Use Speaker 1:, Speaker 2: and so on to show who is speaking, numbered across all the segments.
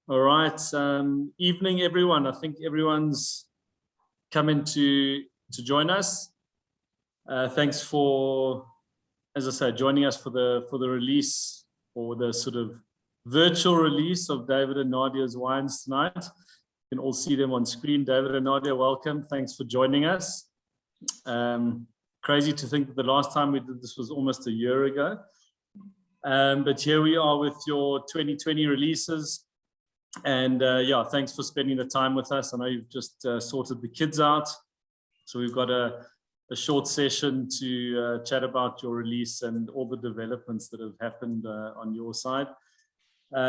Speaker 1: All right. Evening, everyone. I think everyone's coming to join us. Thanks for, as I say, joining us for the release, or the sort of virtual release of David and Nadia's wines tonight. You can all see them on screen. David and Nadia, welcome. Thanks for joining us. Crazy to think that the last time we did this was almost a year ago. But here we are with your 2020 releases. And yeah, thanks for spending the time with us. I know you've just sorted the kids out. So we've got a short session to chat about your release and all the developments that have happened on your side.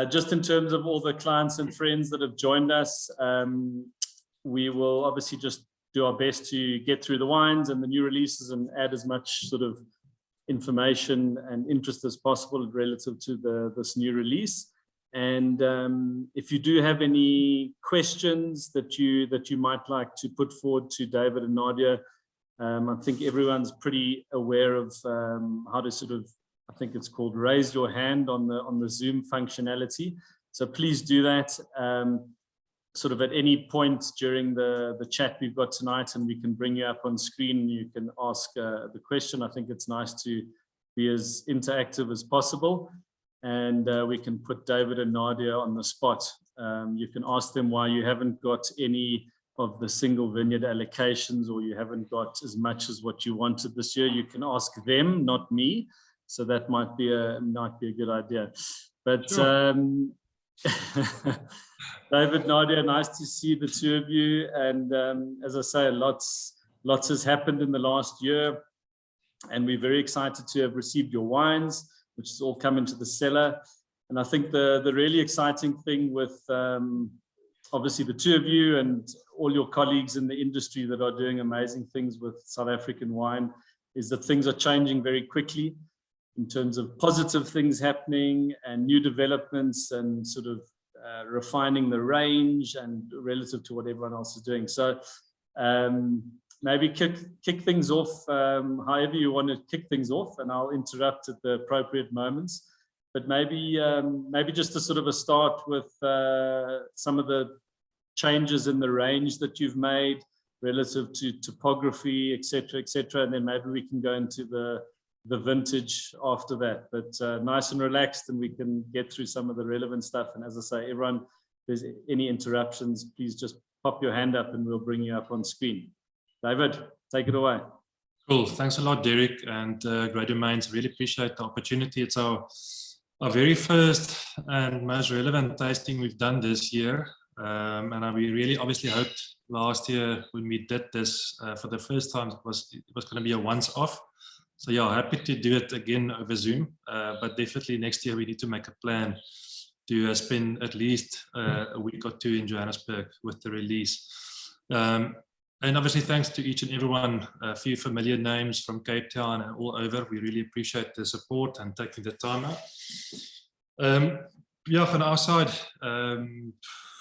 Speaker 1: Just in terms of all the clients and friends that have joined us, we will obviously just do our best to get through the wines and the new releases and add as much sort of information and interest as possible relative to this new release. And if you do have any questions that you might like to put forward to David and Nadia, I think everyone's pretty aware of how to sort of, I think it's called raise your hand on the Zoom functionality. So please do that sort of at any point during the chat we've got tonight, and we can bring you up on screen and you can ask the question. I think it's nice to be as interactive as possible. And we can put David and Nadia on the spot. You can ask them why you haven't got any of the single vineyard allocations, or you haven't got as much as what you wanted this year. You can ask them, not me. So that might be a good idea. But sure. David, Nadia, nice to see the two of you. And as I say, lots has happened in the last year, and we're very excited to have received your wines, which has all come into the cellar. And I think the really exciting thing with obviously the two of you and all your colleagues in the industry that are doing amazing things with South African wine is that things are changing very quickly in terms of positive things happening and new developments and sort of refining the range and relative to what everyone else is doing. So maybe kick things off however you want to kick things off, and I'll interrupt at the appropriate moments. But maybe just a sort of a start with some of the changes in the range that you've made relative to topography, etc., and then maybe we can go into the vintage after that. But nice and relaxed, and we can get through some of the relevant stuff. And as I say, everyone, if there's any interruptions, please just pop your hand up and we'll bring you up on screen. David, take it away.
Speaker 2: Cool. Thanks a lot, Derek, and Great Domains. Really appreciate the opportunity. It's our very first and most relevant tasting we've done this year. And we really obviously hoped last year when we did this for the first time, it was going to be a once-off. So yeah, happy to do it again over Zoom. But definitely next year we need to make a plan to spend at least a week or two in Johannesburg with the release. And obviously, thanks to each and everyone, a few familiar names from Cape Town and all over. We really appreciate the support and taking the time out. Yeah, from our side,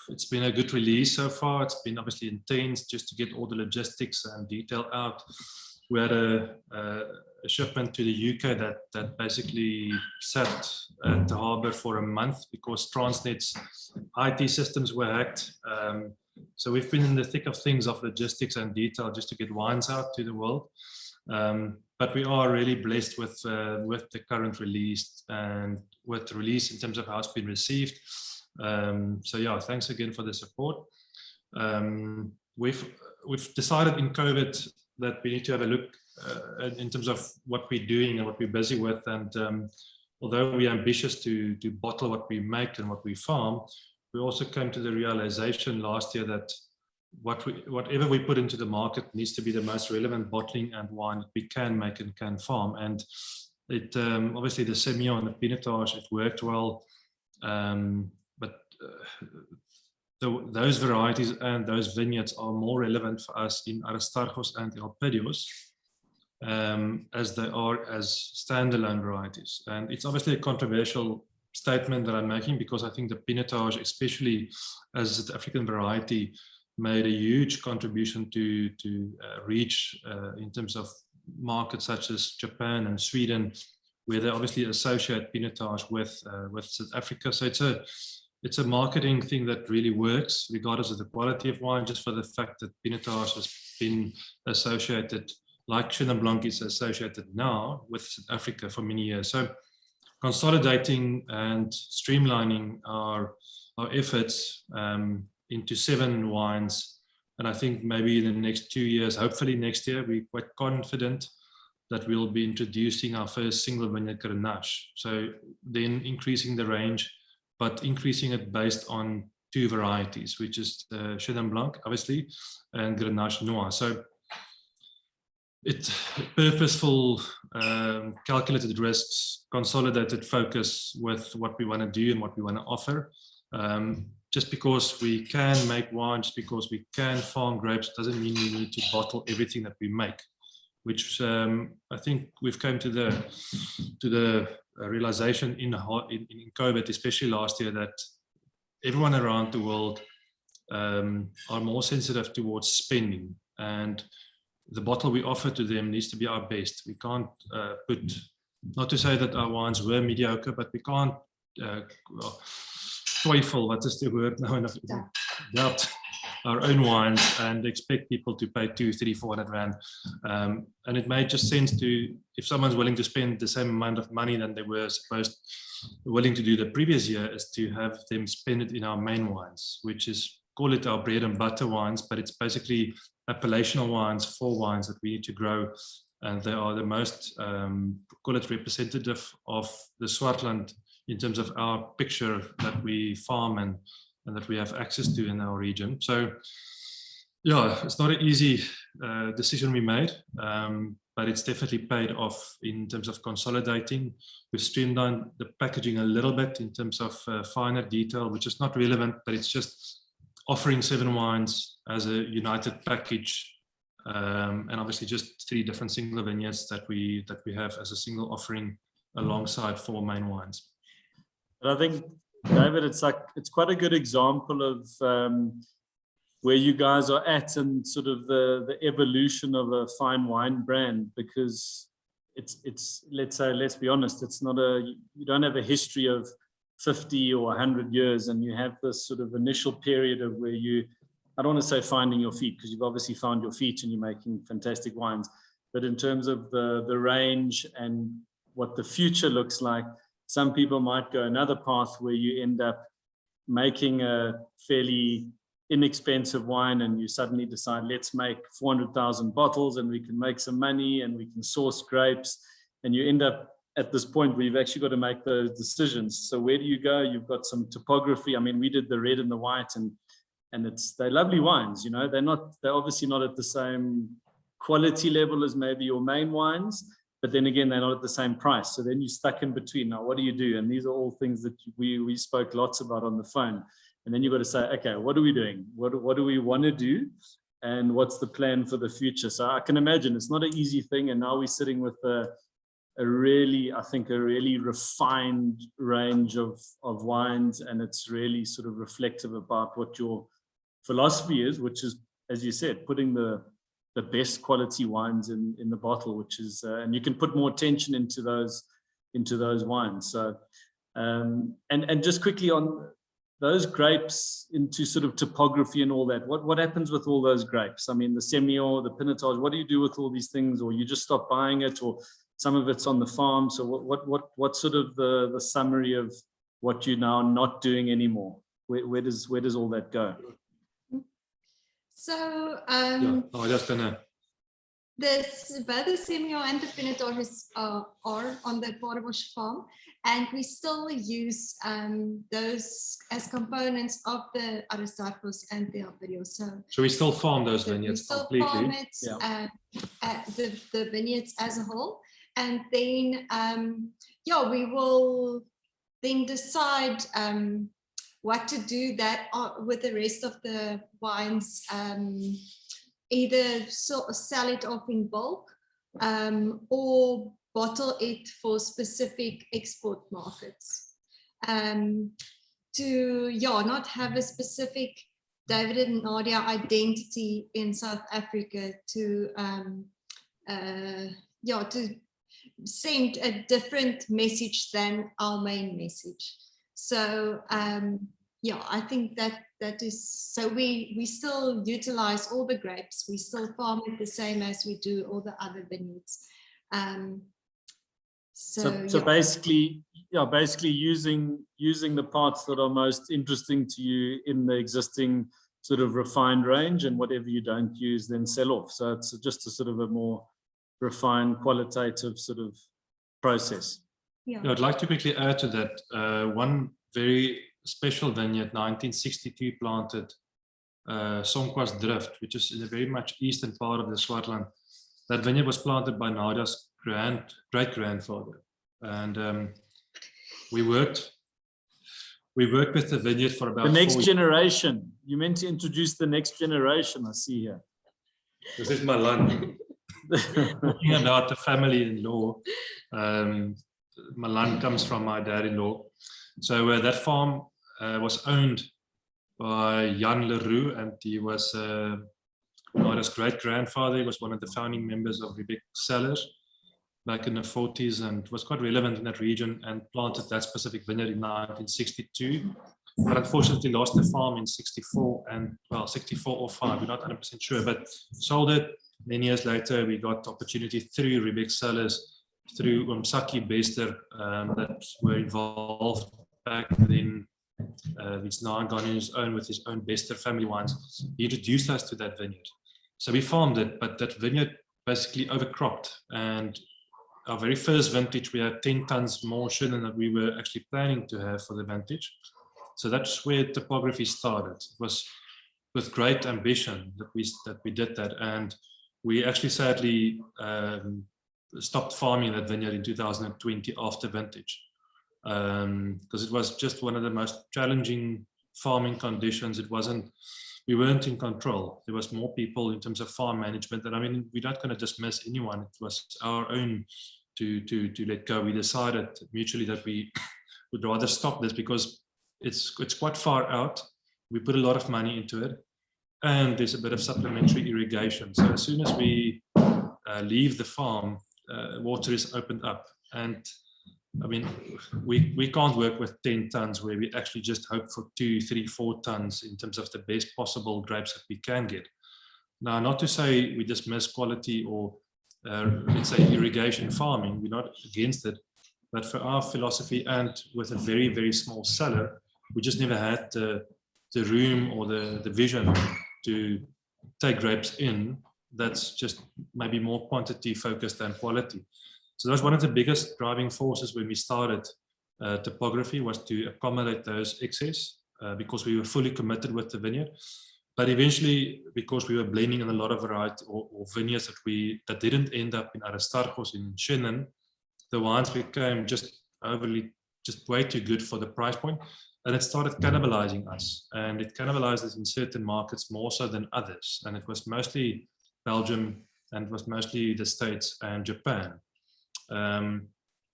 Speaker 2: it's been a good release so far. It's been obviously intense just to get all the logistics and detail out. We had a shipment to the UK that basically sat at the harbour for a month because Transnet's IT systems were hacked. So we've been in the thick of things of logistics and detail just to get wines out to the world. But we are really blessed with the current release and with the release in terms of how it's been received. So yeah, thanks again for the support. We've decided in COVID that we need to have a look in terms of what we're doing and what we're busy with. And although we're ambitious to bottle what we make and what we farm, we also came to the realization last year that whatever we put into the market needs to be the most relevant bottling and wine that we can make and can farm. And it obviously the Semillon and the Pinotage, it worked well, but those varieties and those vineyards are more relevant for us in Aristarchus and Elpidios as they are as standalone varieties. And it's obviously a controversial statement that I'm making because I think the Pinotage, especially as an African variety, made a huge contribution to reach in terms of markets such as Japan and Sweden, where they obviously associate Pinotage with South Africa. So it's a it's a marketing thing that really works, regardless of the quality of wine, just for the fact that Pinotage has been associated, like Chenin Blanc is associated now, with South Africa for many years. So consolidating and streamlining our efforts into 7 wines. And I think maybe in the next 2 years, hopefully next year, we're quite confident that we'll be introducing our first single vineyard Grenache. So then increasing the range, but increasing it based on 2 varieties, which is the Chenin Blanc, obviously, and Grenache Noir. So it's purposeful, calculated risks, consolidated focus with what we want to do and what we want to offer. Just because we can make wine, just because we can farm grapes, doesn't mean we need to bottle everything that we make, which I think we've come to the realization in COVID, especially last year, that everyone around the world are more sensitive towards spending, and the bottle we offer to them needs to be our best. We can't put, not to say that our wines were mediocre, but we can't twyfel, what is the word now? Doubt our own wines and expect people to pay 200, 300, 400 rand. And it made just sense to, if someone's willing to spend the same amount of money than they were willing to do the previous year, is to have them spend it in our main wines, which is, call it our bread and butter wines, but it's basically appellational wines, 4 wines that we need to grow. And they are the most, call it representative of the Swartland in terms of our picture that we farm and that we have access to in our region. So yeah, it's not an easy decision we made, but it's definitely paid off in terms of consolidating. We've streamlined the packaging a little bit in terms of finer detail, which is not relevant, but it's just offering 7 wines as a united package, and obviously just 3 different single vineyards that we have as a single offering alongside 4 main wines.
Speaker 1: But I think, David, it's quite a good example of where you guys are at and sort of the evolution of a fine wine brand, because it's let's be honest, it's not you don't have a history of 50 or 100 years, and you have this sort of initial period of where I don't want to say finding your feet, because you've obviously found your feet and you're making fantastic wines, but in terms of the range and what the future looks like, some people might go another path where you end up making a fairly inexpensive wine and you suddenly decide, let's make 400,000 bottles and we can make some money and we can source grapes, and you end up at this point where you've actually got to make those decisions. So where do you go? You've got some topography. I mean, we did the red and the white, and they're lovely wines, you know, they're obviously not at the same quality level as maybe your main wines, but then again, they're not at the same price. So then you're stuck in between. Now, what do you do? And these are all things that we spoke lots about on the phone. And then you've got to say, okay, what are we doing? What do we want to do? And what's the plan for the future? So I can imagine it's not an easy thing. And now we're sitting with a really refined range of wines. And it's really sort of reflective about what your philosophy is, which is, as you said, putting the best quality wines in the bottle, which is, and you can put more attention into those wines. So, and just quickly on those grapes, into sort of topography and all that, what happens with all those grapes? I mean, the Semillon, the Pinotage, what do you do with all these things? Or you just stop buying it, or some of it's on the farm? So what sort of the summary of what you're now not doing anymore? Where does all that go?
Speaker 3: So
Speaker 2: Just gonna.
Speaker 3: both the Semillon and the Pinotage are on the Paarderbos farm, and we still use those as components of the Aristarchus and the Alperio. So
Speaker 2: we still farm those vineyards
Speaker 3: we still
Speaker 2: completely.
Speaker 3: farm it, the vineyards as a whole, and then we will then decide what to do that with the rest of the wines, either sell it off in bulk or bottle it for specific export markets. To not have a specific David Nadia identity in South Africa, to send a different message than our main message. So yeah, I think that is, so we still utilize all the grapes. We still farm it the same as we do all the other vineyards.
Speaker 1: So
Speaker 3: Yeah.
Speaker 1: basically using the parts that are most interesting to you in the existing sort of refined range, and whatever you don't use, then sell off. So it's just a sort of a more refined, qualitative sort of process.
Speaker 3: Yeah.
Speaker 2: I'd like to quickly add to that. One very special vineyard, 1962 planted, Sonkwas Drift, which is in the very much eastern part of the Swartland. That vineyard was planted by Nadia's great-grandfather. And we worked with the vineyard for about
Speaker 1: the next
Speaker 2: 4 years.
Speaker 1: generation. You meant to introduce the next generation, I see here.
Speaker 2: This is Malan. Talking about the family-in-law. Malan comes from my dad-in-law. So that farm was owned by Jan Leroux, and he was Nadia's great-grandfather. He was one of the founding members of Riebeek Cellars back in the 40s, and was quite relevant in that region, and planted that specific vineyard in 1962. But unfortunately lost the farm in 64 and, well, 64 or 5, we're not 100% sure, but sold it. Many years later, we got the opportunity through Riebeek Cellars, through Saki Bester, that were involved back then. He's now gone in his own with his own Bester family wines. He introduced us to that vineyard. So we farmed it, but that vineyard basically overcropped. And our very first vintage, we had 10 tons more Chenin than we were actually planning to have for the vintage. So that's where topography started. It was with great ambition that we did that. And we actually sadly stopped farming that vineyard in 2020 after vintage. Because it was just one of the most challenging farming conditions. We weren't in control. There was more people in terms of farm management. And I mean, we're not going to dismiss anyone. It was our own to let go. We decided mutually that we would rather stop this because it's quite far out. We put a lot of money into it, and there's a bit of supplementary irrigation. So as soon as we leave the farm, water is opened up. And I mean, we can't work with 10 tons where we actually just hope for 2, 3, 4 tons in terms of the best possible grapes that we can get. Now, not to say we dismiss quality or let's say irrigation farming, we're not against it, but for our philosophy and with a very, very small cellar, we just never had the room or the vision to take grapes in. That's just maybe more quantity focused than quality. So that's one of the biggest driving forces when we started topography, was to accommodate those excess because we were fully committed with the vineyard. But eventually, because we were blending in a lot of variety or vineyards that didn't end up in Aristarchus in Chenin, the wines became just way too good for the price point. And it started cannibalizing us. And it cannibalized us in certain markets more so than others. And it was mostly Belgium, and it was mostly the States and Japan.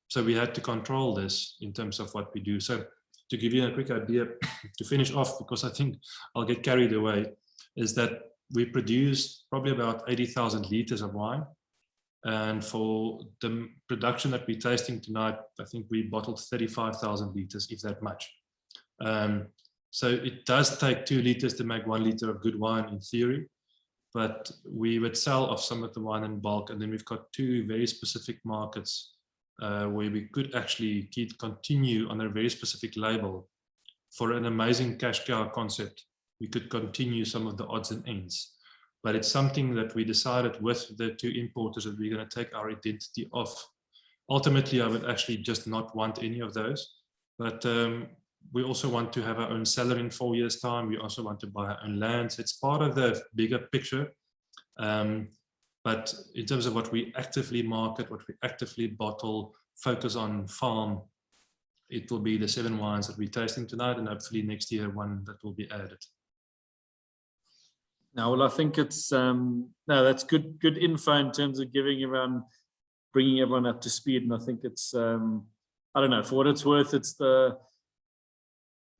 Speaker 2: So we had to control this in terms of what we do. So to give you a quick idea, to finish off, because I think I'll get carried away, is that we produce probably about 80,000 liters of wine. And for the production that we're tasting tonight, I think we bottled 35,000 liters, if that much. So it does take 2 liters to make 1 liter of good wine in theory, but we would sell off some of the wine in bulk. And then we've got 2 very specific markets where we could actually continue on a very specific label for an amazing cash cow concept. We could continue some of the odds and ends, but it's something that we decided with the 2 importers that we're going to take our identity off. Ultimately, I would actually just not want any of those, but we also want to have our own cellar in 4 years' time. We also want to buy our own lands. It's part of the bigger picture. But in terms of what we actively market, what we actively bottle, focus on farm, it will be the 7 wines that we're tasting tonight, and hopefully next year 1 that will be added.
Speaker 1: Now, well, I think it's no, that's good info in terms of bringing everyone up to speed. And I think it's I don't know, for what it's worth, it's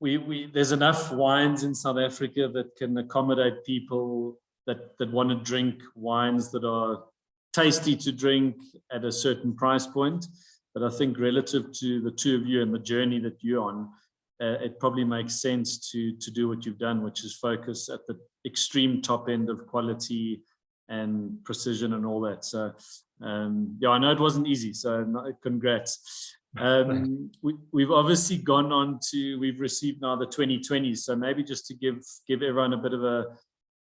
Speaker 1: there's enough wines in South Africa that can accommodate people that want to drink wines that are tasty to drink at a certain price point. But I think relative to the 2 of you and the journey that you're on, it probably makes sense to do what you've done, which is focus at the extreme top end of quality and precision and all that. So yeah, I know it wasn't easy, so congrats. We've obviously gone on to, we've received now the 2020s, so maybe just to give everyone a bit of a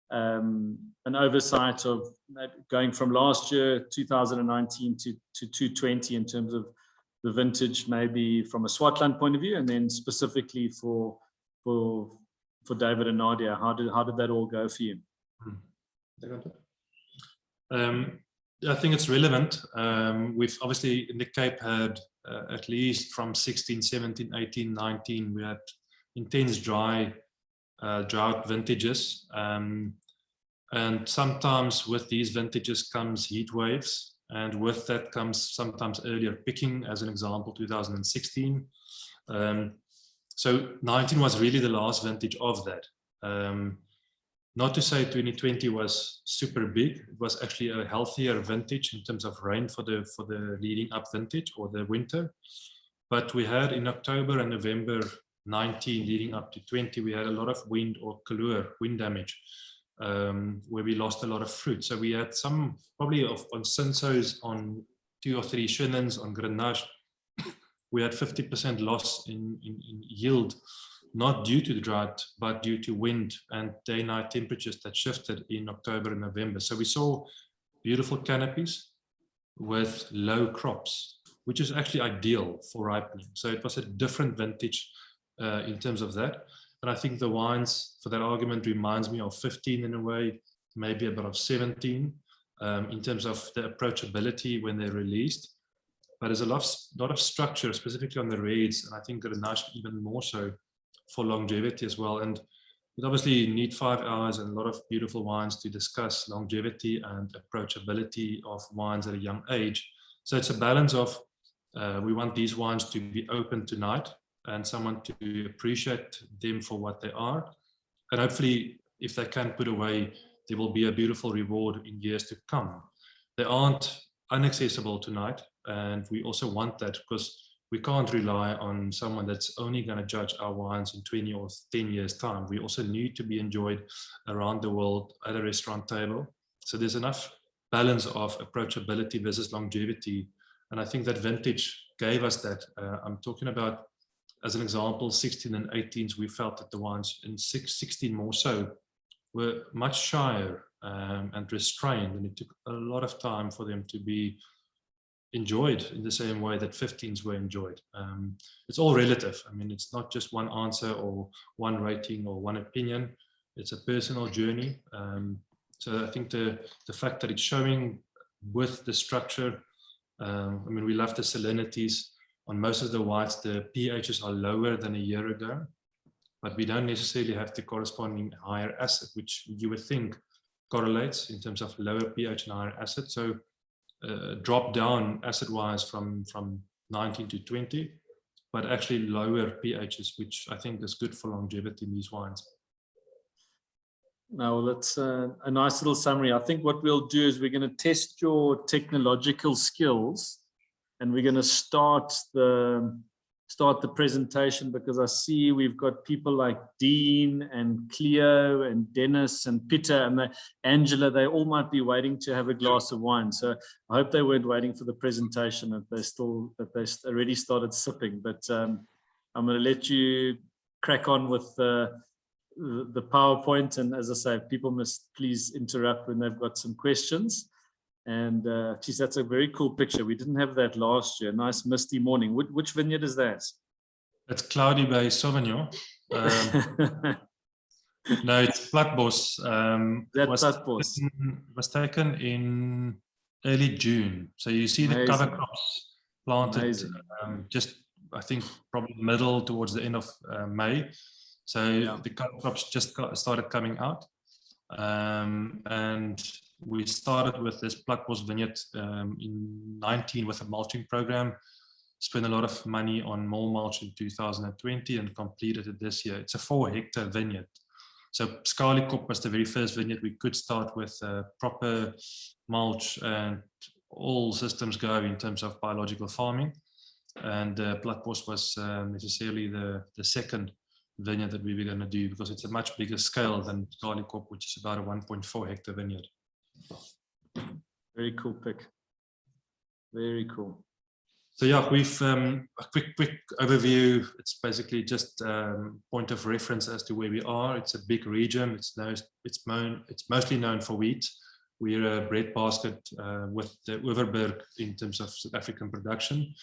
Speaker 1: an oversight of going from last year 2019 to 2020 in terms of the vintage, maybe from a Swartland point of view, and then specifically for David and Nadia. How did that all go for you?
Speaker 2: I think it's relevant. We've obviously in the Cape had at least from 16, 17, 18, 19, we had intense drought vintages. And sometimes with these vintages comes heat waves, and with that comes sometimes earlier picking, as an example, 2016. So 19 was really the last vintage of that. Not to say 2020 was super big. It was actually a healthier vintage in terms of rain for the leading up vintage or the winter. But we had in October and November 19 leading up to 20, we had a lot of wind or wind damage, where we lost a lot of fruit. So we had some probably on Cinsaults, on 2 or 3 Shinans, on Grenache, we had 50% loss in yield, not due to the drought, but due to wind and day-night temperatures that shifted in October and November. So we saw beautiful canopies with low crops, which is actually ideal for ripening. So it was a different vintage in terms of that. And I think the wines, for that argument, reminds me of 15 in a way, maybe a bit of 17 in terms of the approachability when they're released. But there's a lot of structure, specifically on the reds, and I think Grenache even more so for longevity as well. And it obviously need 5 hours and a lot of beautiful wines to discuss longevity and approachability of wines at a young age. So it's a balance of we want these wines to be open tonight and someone to appreciate them for what they are. And hopefully, if they can put away, there will be a beautiful reward in years to come. They aren't inaccessible tonight. And we also want that because we can't rely on someone that's only going to judge our wines in 20 or 10 years' time. We also need to be enjoyed around the world at a restaurant table. So there's enough balance of approachability versus longevity. And I think that vintage gave us that. I'm talking about, as an example, 16 and 18s, we felt that the wines in 16 more so were much shyer and restrained. And it took a lot of time for them to be enjoyed in the same way that 15s were enjoyed. It's all relative. I mean, it's not just one answer or one rating or one opinion. It's a personal journey. So I think the fact that it's showing with the structure, I mean, we love the salinities. On most of the whites, the pHs are lower than a year ago, but we don't necessarily have the corresponding higher acid, which you would think correlates in terms of lower pH and higher acid. So drop down acid-wise from 19 to 20, but actually lower pHs, which I think is good for longevity in these wines.
Speaker 1: Now, that's a nice little summary. I think what we'll do is we're going to test your technological skills, and we're going to start the presentation, because I see we've got people like Dean and Cleo and Dennis and Peter and Angela. They all might be waiting to have a glass of wine. So I hope they weren't waiting for the presentation, that they already started sipping. But I'm going to let you crack on with the PowerPoint. And as I say, people must please interrupt when they've got some questions. And geez, that's a very cool picture. We didn't have that last year. Nice misty morning. Which vineyard is that?
Speaker 2: That's Cloudy Bay Sauvignon. No, it's Platbos. Was taken in early June. So you see the cover crops planted just, I think, probably middle towards the end of May. So the cover crops just started coming out. And we started with this Platbos vineyard in 19 with a mulching program, spent a lot of money on more mulch in 2020 and completed it this year. It's a 4-hectare vineyard. So Skalikop was the very first vineyard we could start with proper mulch and all systems go in terms of biological farming. and Platbos was necessarily the second vineyard that we were going to do, because it's a much bigger scale than Skalikop, which is about a 1.4 hectare vineyard.
Speaker 1: Very cool pick. Very cool.
Speaker 2: So yeah, we've a quick overview. It's basically just point of reference as to where we are. It's a big region. It's mostly known for wheat. We're a breadbasket with the Overberg in terms of South African production,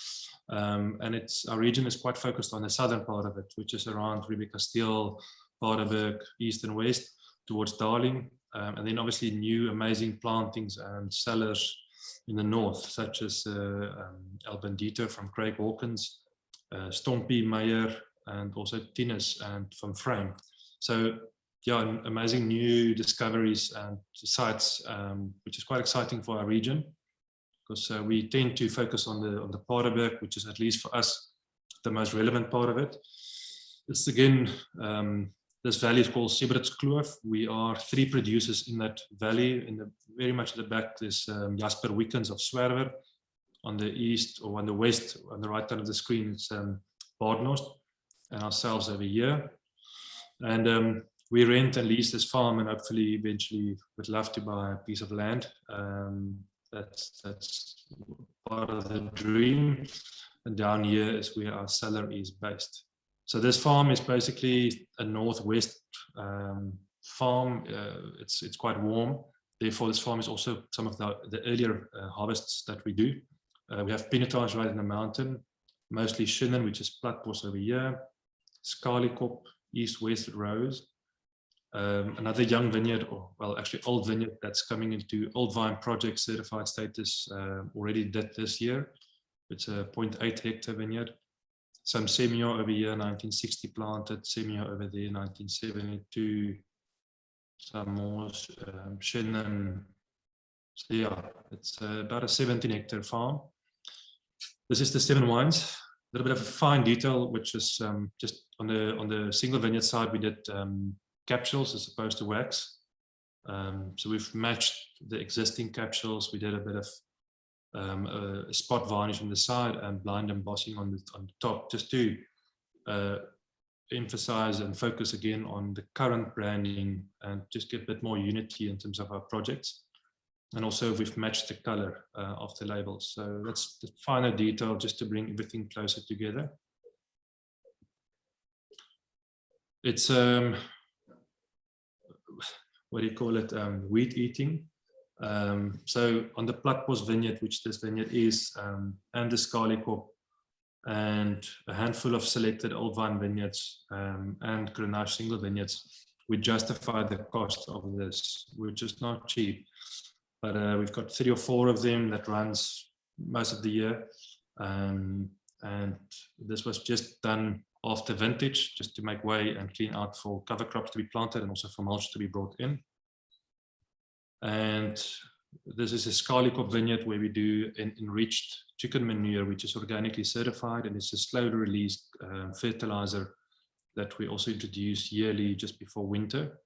Speaker 2: and our region is quite focused on the southern part of it, which is around Riebeekasteel, Paardeberg, east and west towards Darling, and then obviously new amazing plantings and cellars in the north, such as El Bandito from Craig Hawkins, Stompie, Meyer, and also Tinus and from Frame. So yeah, amazing new discoveries and sites, which is quite exciting for our region, because we tend to focus on the Paardeberg, which is, at least for us, the most relevant part of it. It's again, this valley is called Siebertskloof. We are 3 producers in that valley. Very much at the back, there's Jasper Wickens of Swerwer. On the east, or on the west, on the right side of the screen, it's Baardnost and ourselves over here. And we rent and lease this farm, and hopefully eventually would love to buy a piece of land. That's part of the dream. And down here is where our cellar is based. So this farm is basically a northwest farm. It's quite warm. Therefore, this farm is also some of the earlier harvests that we do. We have pinotage right in the mountain, mostly Chenin, which is Platbos over here, Skalikop, east-west rows. Another young vineyard, or well, actually old vineyard, that's coming into Old Vine Project certified status already this year. It's a 0.8 hectare vineyard. Some Semillon over here, 1960 planted, Semillon over there, 1972. Some more Chenin. So yeah, it's about a 17 hectare farm. This is the 7 wines. A little bit of a fine detail, which is just on the single vineyard side, we did capsules as opposed to wax. So we've matched the existing capsules. We did a bit of a spot varnish on the side and blind embossing on the top, just to emphasize and focus again on the current branding and just get a bit more unity in terms of our projects. And also we've matched the color of the labels. So that's the finer detail, just to bring everything closer together. It's what do you call it? Wheat eating. So on the Platbos vineyard, which this vineyard is, and the Skalikop, and a handful of selected Old Vine vineyards and Grenache single vineyards, we justify the cost of this, which is not cheap. But we've got 3 or 4 of them that runs most of the year. And this was just done after vintage, just to make way and clean out for cover crops to be planted and also for mulch to be brought in. And this is a Skalikop vineyard where we do an enriched chicken manure, which is organically certified, and it's a slowly released fertilizer that we also introduce yearly just before winter.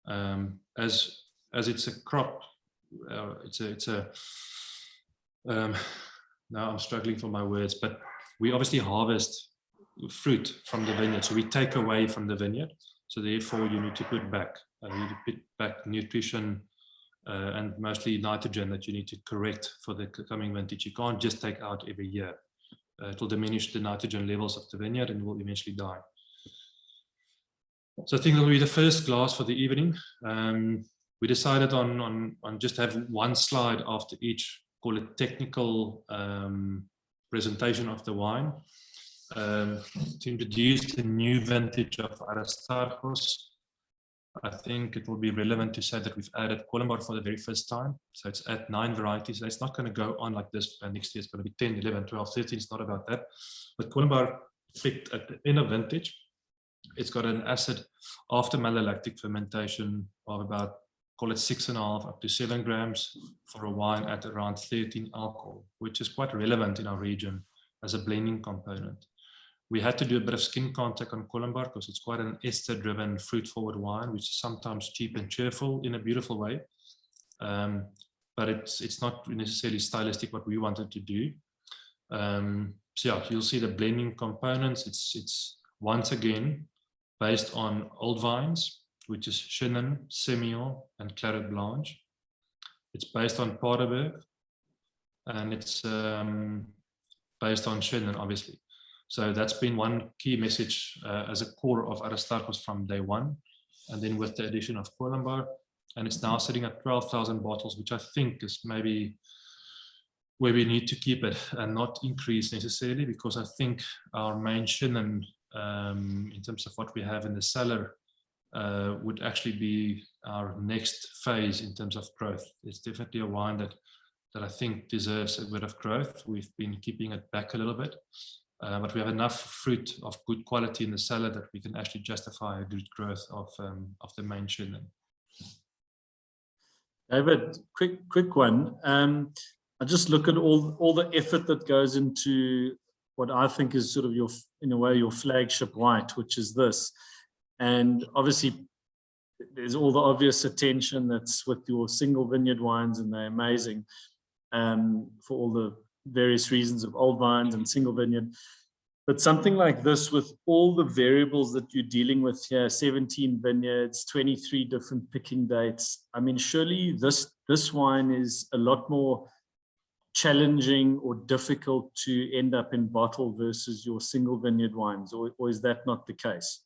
Speaker 2: As it's a crop, now I'm struggling for my words, but we obviously harvest fruit from the vineyard, so we take away from the vineyard. So therefore, you need to put back nutrition and mostly nitrogen that you need to correct for the coming vintage. You can't just take out every year. It will diminish the nitrogen levels of the vineyard and will eventually die. So I think that will be the first glass for the evening. We decided on just have one slide after each, call it technical presentation of the wine, to introduce the new vintage of Aristarchus. I think it will be relevant to say that we've added Colombard for the very first time. So it's at 9 varieties. So it's not going to go on like this, and next year it's going to be 10, 11, 12, 13. It's not about that. But Colombard picked at the end of vintage. It's got an acid after malolactic fermentation of about, call it 6.5 up to 7 grams for a wine at around 13 alcohol, which is quite relevant in our region as a blending component. We had to do a bit of skin contact on Colombard because it's quite an ester-driven, fruit-forward wine, which is sometimes cheap and cheerful in a beautiful way. But it's not necessarily stylistic what we wanted to do. so yeah, you'll see the blending components. It's once again based on old vines, which is Chenin, Semillon, and Claret Blanche. It's based on Paardeberg, and it's based on Chenin, obviously. So that's been one key message as a core of Aristarchus from day one, and then with the addition of Kolenbar, and it's now sitting at 12,000 bottles, which I think is maybe where we need to keep it and not increase necessarily, because I think our main Chenin, in terms of what we have in the cellar, would actually be our next phase in terms of growth. It's definitely a wine that I think deserves a bit of growth. We've been keeping it back a little bit, but we have enough fruit of good quality in the cellar that we can actually justify a good growth of the main Chenin.
Speaker 1: David, quick one. I just look at all the effort that goes into what I think is sort of your, in a way, your flagship white, which is this. And obviously, there's all the obvious attention that's with your single vineyard wines, and they're amazing for all the various reasons of old vines and single vineyard. But something like this, with all the variables that you're dealing with here, 17 vineyards, 23 different picking dates. I mean, surely this wine is a lot more challenging or difficult to end up in bottle versus your single vineyard wines, or is that not the case?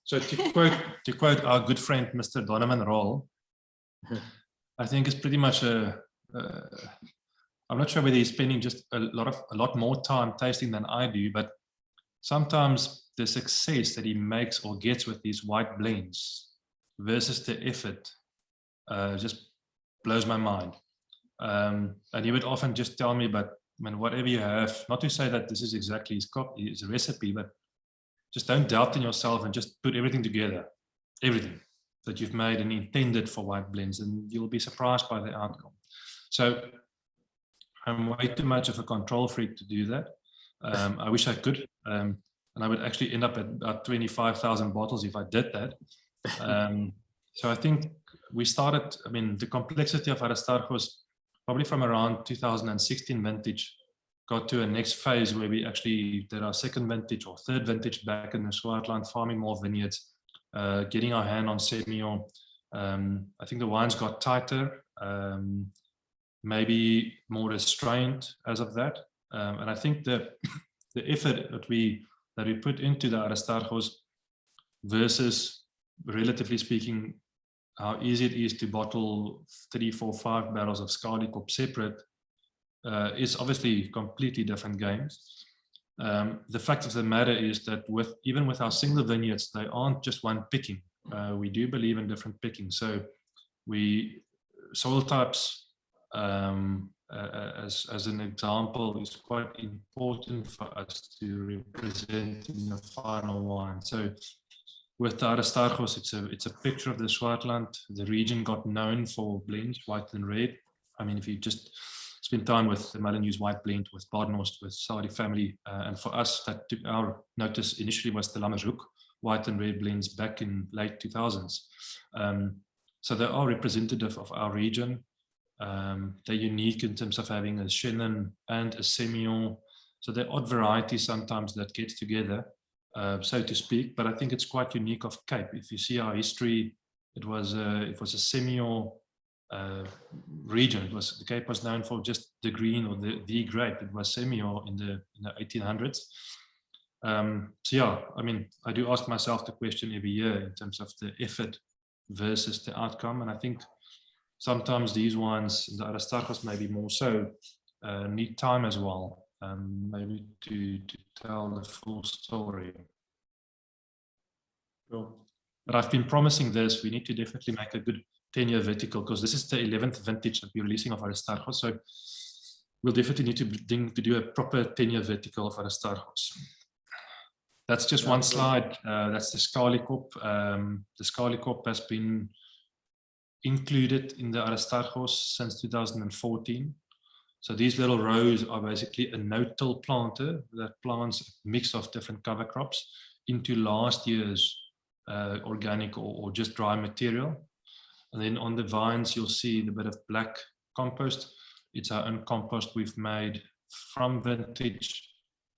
Speaker 2: So to quote our good friend Mr. Donovan Roll, I think it's pretty much I'm not sure whether he's spending just a lot more time tasting than I do, but sometimes the success that he makes or gets with these white blends versus the effort just blows my mind. And he would often just tell me, but man, whatever you have, not to say that this is exactly his recipe, but just don't doubt in yourself and just put everything together, everything that you've made and intended for white blends, and you'll be surprised by the outcome. So I'm way too much of a control freak to do that. I wish I could, and I would actually end up at about 25,000 bottles if I did that. So I think we started, I mean, the complexity of Aristarchus probably from around 2016 vintage got to a next phase where we actually did our second vintage or third vintage back in the Swartland, farming more vineyards, getting our hand on Semillon. I think the wines got tighter, maybe more restrained as of that. And I think the effort that we put into the Aristarchus versus, relatively speaking, how easy it is to bottle 3, 4, 5 barrels of Skaldekop separate is obviously completely different games. The fact of the matter is that even with our single vineyards, they aren't just one picking. We do believe in different picking. So soil types, as an example, is quite important for us to represent in the final wine. So with the Aristarchus, it's a picture of the Swartland. The region got known for blends, white and red. I mean, if you just spend time with the Mellenhuis white blend, with Badenhorst, with Saudi family, and for us, that took our notice initially was the Lammershoek white and red blends back in late 2000s. So they are representative of our region. They're unique in terms of having a Chenin and a Semillon. So they're odd varieties sometimes that gets together, so to speak. But I think it's quite unique of Cape. If you see our history, it was a Semillon region. The Cape was known for just the green or the grape. It was Semillon in the 1800s. So yeah, I mean, I do ask myself the question every year in terms of the effort versus the outcome, and I think sometimes these wines, the Aristarchus maybe more so, need time as well, maybe to tell the full story.
Speaker 1: Cool.
Speaker 2: But I've been promising this, we need to definitely make a good 10-year vertical, because this is the 11th vintage that we're releasing of Aristarchus. So we'll definitely need to do a proper 10-year vertical of Aristarchus. That's just one slide. That's the Skaldekop. The Skaldekop has been included in the Aristarchus since 2014. So these little rows are basically a no-till planter that plants a mix of different cover crops into last year's organic or just dry material. And then on the vines, you'll see the bit of black compost. It's our own compost we've made from vintage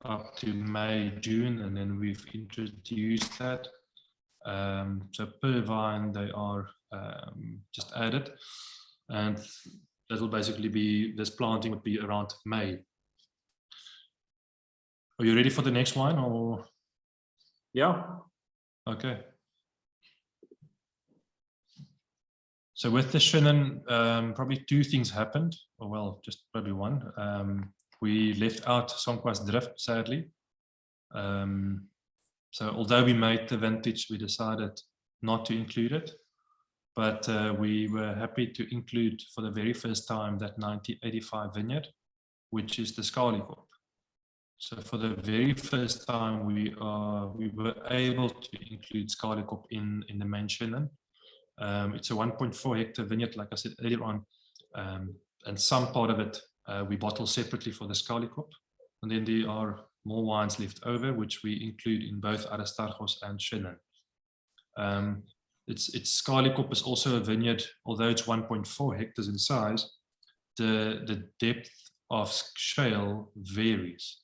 Speaker 2: up to May, June, and then we've introduced that. So per vine they are just added, and that will basically be, this planting would be around May. Are you ready for the next one, or?
Speaker 1: Yeah.
Speaker 2: Okay. So with the Shannon, probably two things happened, or well, just probably one. We left out Sonquas Drift, sadly. So although we made the vintage, we decided not to include it, but we were happy to include for the very first time that 1985 vineyard, which is the Schalikop. So for the very first time, we were able to include Schalikop in the main Shannon. It's a 1.4 hectare vineyard, like I said earlier on, and some part of it we bottle separately for the Schalikop, and then there are more wines left over, which we include in both Aristarchus and Shannon. It's Schalikop is also a vineyard, although it's 1.4 hectares in size, the depth of shale varies.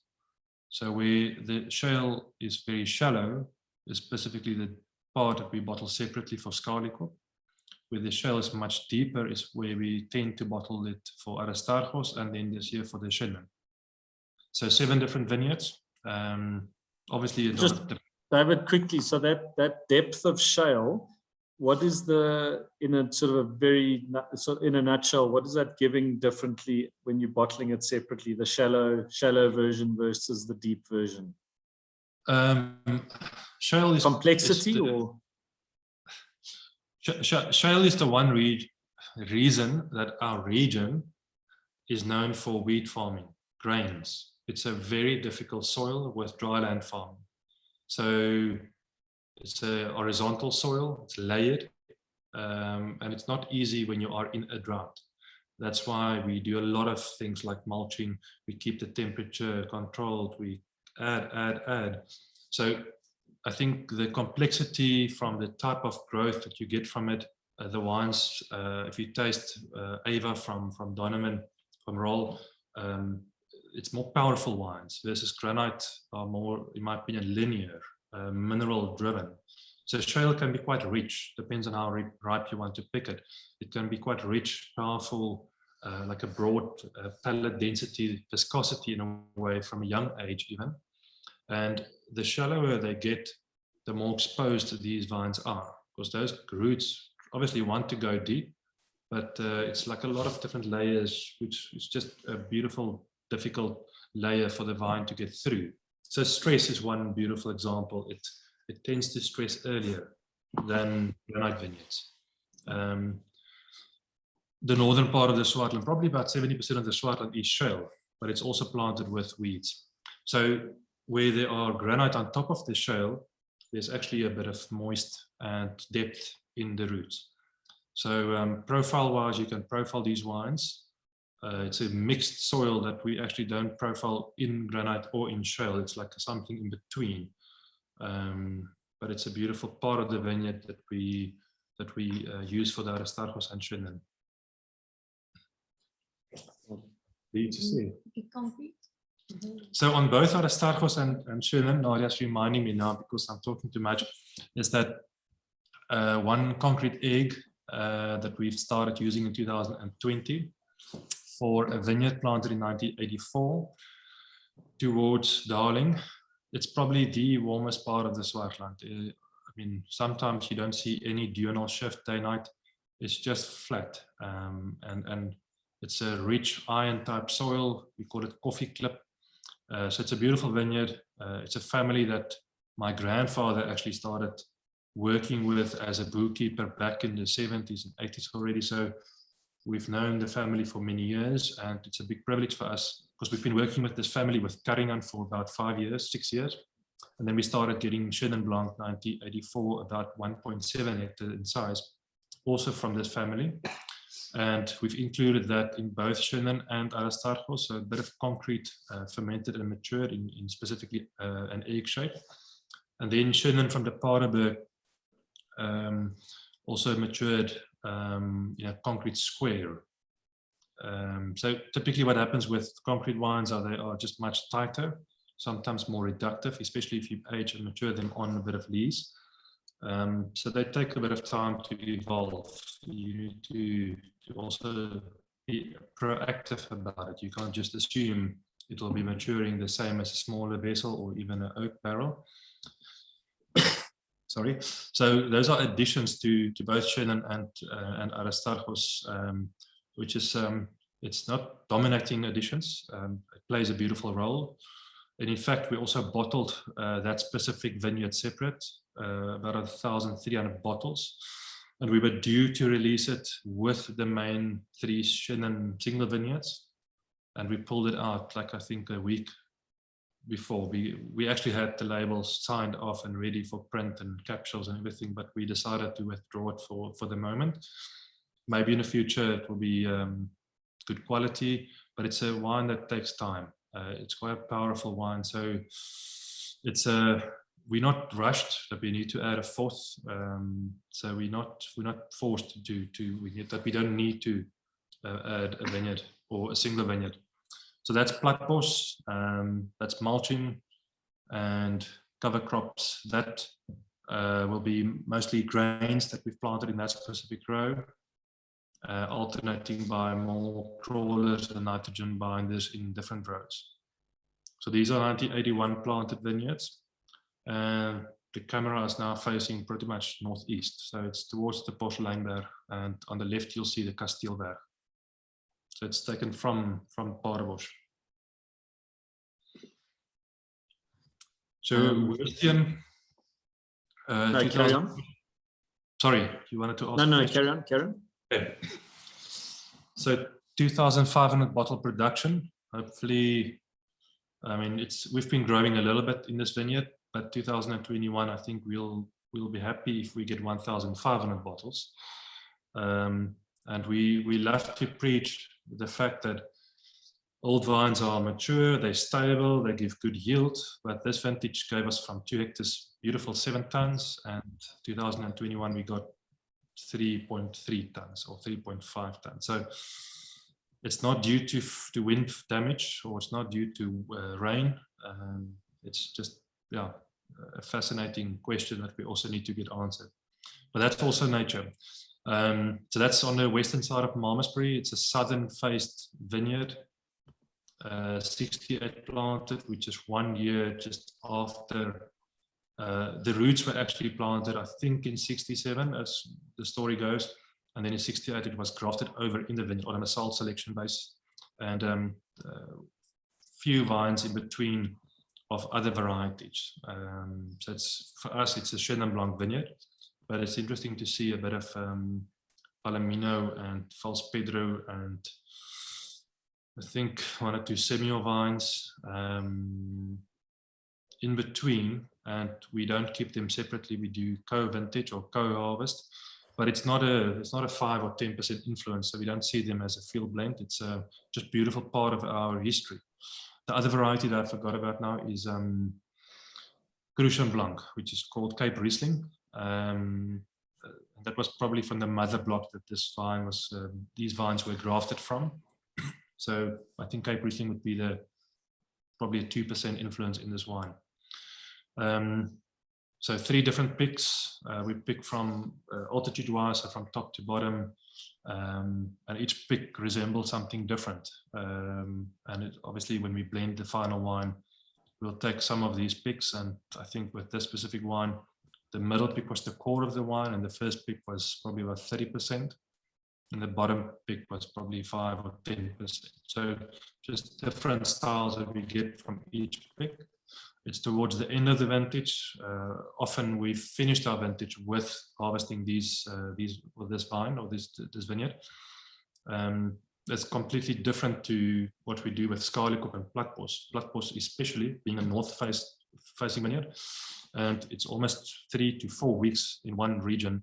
Speaker 2: So where the shale is very shallow, specifically the part that we bottle separately for Schalikop, where the shale is much deeper is where we tend to bottle it for Aristarchus, and then this year for the Shannon. So 7 different vineyards. Obviously,
Speaker 1: Just David, quickly. So that depth of shale, what is in a sort of a very, so in a nutshell, what is that giving differently when you're bottling it separately? The shallow version versus the deep version.
Speaker 2: Shale is
Speaker 1: complexity, or
Speaker 2: shale is the one reason that our region is known for wheat farming, grains. It's a very difficult soil with dry land farming. So it's a horizontal soil, it's layered, and it's not easy when you are in a drought. That's why we do a lot of things like mulching. We keep the temperature controlled, we add. So I think the complexity from the type of growth that you get from it, the wines, if you taste Ava from Donovan, from Roll, it's more powerful wines versus granite are more, in my opinion, linear, mineral driven. So shale can be quite rich, depends on how ripe you want to pick it. It can be quite rich, powerful, like a broad palate density, viscosity in a way from a young age even. And the shallower they get, the more exposed these vines are, because those roots obviously want to go deep, but it's like a lot of different layers, which is just a beautiful, difficult layer for the vine to get through. So stress is one beautiful example. It tends to stress earlier than granite vineyards. The northern part of the Swartland, probably about 70% of the Swartland is shale, but it's also planted with weeds. So where there are granite on top of the shale, there's actually a bit of moist and depth in the roots. So profile-wise, you can profile these wines. It's a mixed soil that we actually don't profile in granite or in shale. It's like something in between. But it's a beautiful part of the vineyard that we use for the Aristarchus and Shannon. Need to see. So on both Aristarchus and Shannon, Nadia's reminding me now because I'm talking too much, is that one concrete egg that we've started using in 2020 for a vineyard planted in 1984 towards Darling. It's probably the warmest part of the Swartland. I mean, sometimes you don't see any diurnal shift day-night. It's just flat, and it's a rich iron type soil. We call it coffee clip. So it's a beautiful vineyard. It's a family that my grandfather actually started working with as a bookkeeper back in the 70s and 80s already. So we've known the family for many years, and it's a big privilege for us because we've been working with this family with Carignan for about 5 years, 6 years. And then we started getting Chenin Blanc 1984, about 1.7 hectares in size, also from this family. And we've included that in both Chenin and Aristarchus, so a bit of concrete fermented and matured in specifically an egg shape. And then Chenin from the Paardeberg also matured in a concrete square. So typically what happens with concrete wines are they are just much tighter, sometimes more reductive, especially if you age and mature them on a bit of lees. So they take a bit of time to evolve. You need to also be proactive about it. You can't just assume it will be maturing the same as a smaller vessel or even an oak barrel. Sorry. So those are additions to both Chenin and Aristarchus, which is it's not dominating additions. It plays a beautiful role. And in fact, we also bottled that specific vineyard separate, about 1,300 bottles. And we were due to release it with the main 3 Chenin single vineyards. And we pulled it out, like I think a week before. We actually had the labels signed off and ready for print and capsules and everything, but we decided to withdraw it for the moment. Maybe in the future it will be good quality, but it's a wine that takes time. It's quite a powerful wine, so it's we're not rushed that we need to add a 4th. So we're not forced to do that. We don't need to add a vineyard or a single vineyard. So that's platbos, that's mulching and cover crops. That will be mostly grains that we've planted in that specific row, alternating by more crawlers and nitrogen binders in different rows. So these are 1981 planted vineyards. And the camera is now facing pretty much northeast. So it's towards the Porseleinberg, and on the left you'll see the Kasteelberg. So it's taken from Paardenbosch. So Woestyn,
Speaker 1: no, carry on.
Speaker 2: Sorry, you wanted to ask?
Speaker 1: No, carry on.
Speaker 2: Okay. So 2,500 bottle production. Hopefully, I mean, we've been growing a little bit in this vineyard, but 2021, I think we'll be happy if we get 1,500 bottles. And we love to preach the fact that old vines are mature, they're stable, they give good yield, but this vintage gave us from 2 hectares beautiful 7 tons, and 2021 we got 3.3 tons or 3.5 tons. So it's not due to wind damage, or it's not due to rain. It's just, yeah, a fascinating question that we also need to get answered. But that's also nature. So that's on the western side of Malmesbury. It's a southern faced vineyard, 68 planted, which is 1 year just after the roots were actually planted, I think in 67, as the story goes. And then in 68, it was grafted over in the vineyard on a salt selection base. And few vines in between of other varieties. So for us, it's a Chenin Blanc vineyard, but it's interesting to see a bit of Palomino and False Pedro, and I think 1 or 2 Semillon vines in between. And we don't keep them separately. We do co-vintage or co-harvest, but it's not a 5 or 10% influence. So we don't see them as a field blend. It's a just beautiful part of our history. The other variety that I forgot about now is Crucian Blanc, which is called Cape Riesling. That was probably from the mother block that this vine was. These vines were grafted from. So I think Cape Riesling would be probably a 2% influence in this wine. So 3 different picks. We pick from altitude-wise, so from top to bottom, and each pick resembles something different. And obviously, when we blend the final wine, we'll take some of these picks. And I think with this specific wine, the middle pick was the core of the wine, and the first pick was probably about 30%, and the bottom pick was probably 5 or 10%. So just different styles that we get from each pick. It's towards the end of the vintage. Often we've finished our vintage with harvesting these with this vine or this vineyard. That's completely different to what we do with Schalikop and Platbos. Platbos, especially being a north-facing vineyard, and it's almost 3 to 4 weeks in one region,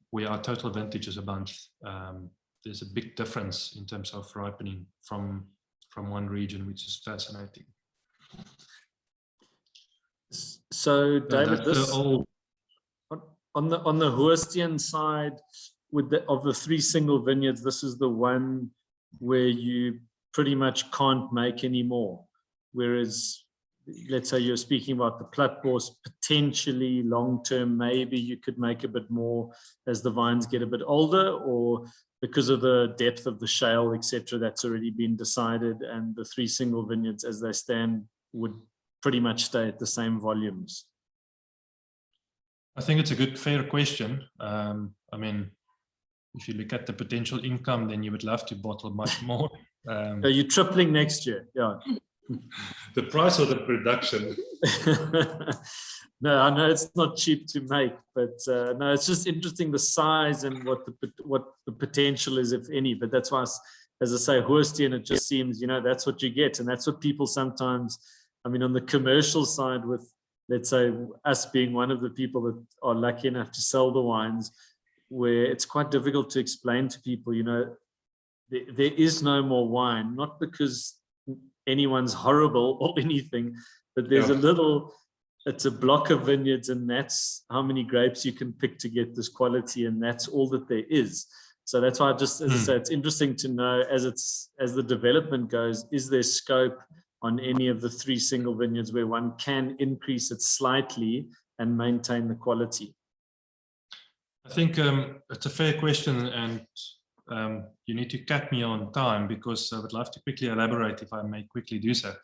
Speaker 2: where our total vintage is a month. There's a big difference in terms of ripening from one region, which is fascinating.
Speaker 1: So David, this on the Woestyn side, of the 3 single vineyards, this is the one where you pretty much can't make any more. Whereas, let's say you're speaking about the Platbos, potentially long-term, maybe you could make a bit more as the vines get a bit older, or because of the depth of the shale, etc., that's already been decided, and the 3 single vineyards as they stand would pretty much stay at the same volumes.
Speaker 2: I think it's a good, fair question. I mean, if you look at the potential income, then you would love to bottle much more.
Speaker 1: So you're tripling next year, yeah.
Speaker 2: The price of the production.
Speaker 1: No, I know it's not cheap to make, but no, it's just interesting the size and what the potential is, if any. But that's why, as I say, Hoorstein, it just seems, you know, that's what you get, and that's what people sometimes. I mean, on the commercial side, with, let's say, us being one of the people that are lucky enough to sell the wines, where it's quite difficult to explain to people, you know, there is no more wine, not because anyone's horrible or anything, but there's a little, it's a block of vineyards, and that's how many grapes you can pick to get this quality, and that's all that there is. So that's why I just, as I say, it's interesting to know as the development goes, is there scope on any of the 3 single vineyards where one can increase it slightly and maintain the quality?
Speaker 2: I think it's a fair question, and you need to cap me on time, because I would love to quickly elaborate if I may quickly do so.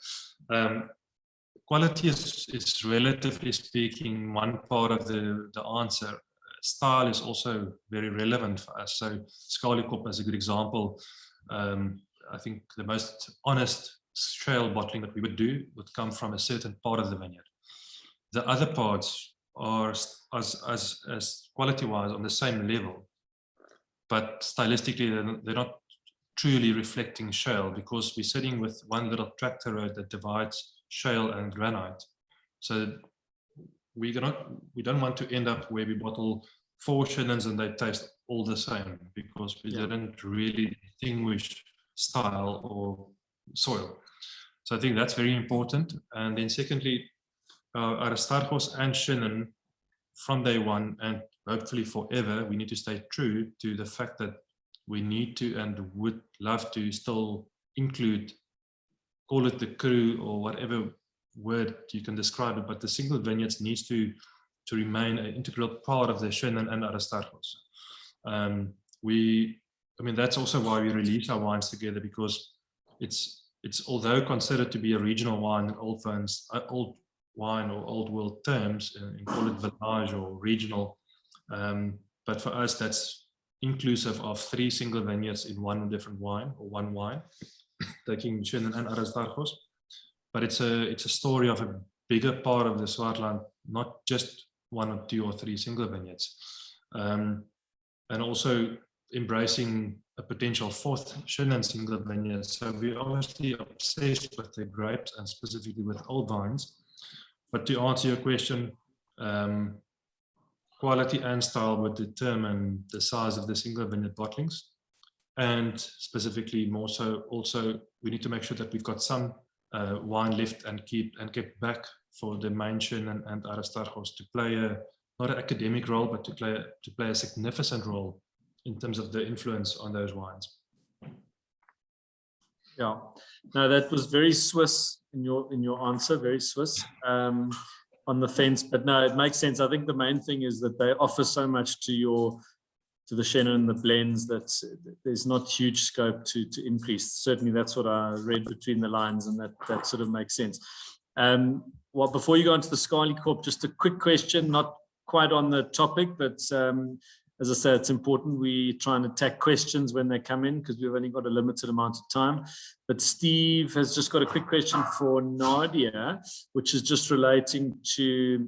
Speaker 2: Quality is relatively speaking one part of the answer. Style is also very relevant for us. So Skalikop as a good example. I think the most honest shale bottling that we would do would come from a certain part of the vineyard. The other parts are as quality-wise on the same level, but stylistically they're not truly reflecting shale, because we're sitting with one little tractor road that divides shale and granite. So we don't want to end up where we bottle 4 Chenin and they taste all the same, because we didn't really distinguish style or soil. So I think that's very important. And then secondly, Aristarchus and Chenin, from day one and hopefully forever, we need to stay true to the fact that we need to and would love to still include, call it the crew or whatever word you can describe it, but the single vineyards needs to remain an integral part of the Chenin and Aristarchus. I mean, that's also why we release our wines together, because it's although considered to be a regional wine in old wine or old world terms, and call it village or regional, but for us that's inclusive of 3 single vineyards in one different wine, or one wine, taking Chenin and Aristarchus. But it's a story of a bigger part of the Swartland, not just 1 or 2 or 3 single vineyards, and also embracing a potential 4th Chenin single vineyard. So we're obviously obsessed with the grapes and specifically with old vines. But to answer your question, quality and style would determine the size of the single vineyard bottlings, and specifically more so also we need to make sure that we've got some wine left and kept back for the main Chenin and Aristarchus to play not an academic role, but to play a significant role in terms of the influence on those wines.
Speaker 1: Yeah, no, that was very Swiss in your answer, very Swiss on the fence. But no, it makes sense. I think the main thing is that they offer so much to the Chenin and the blends that there's not huge scope to increase. Certainly, that's what I read between the lines, and that sort of makes sense. Well, before you go into the Skalikop, just a quick question, not quite on the topic, but as I say, it's important we try and attack questions when they come in, because we've only got a limited amount of time. But Steve has just got a quick question for Nadia, which is just relating to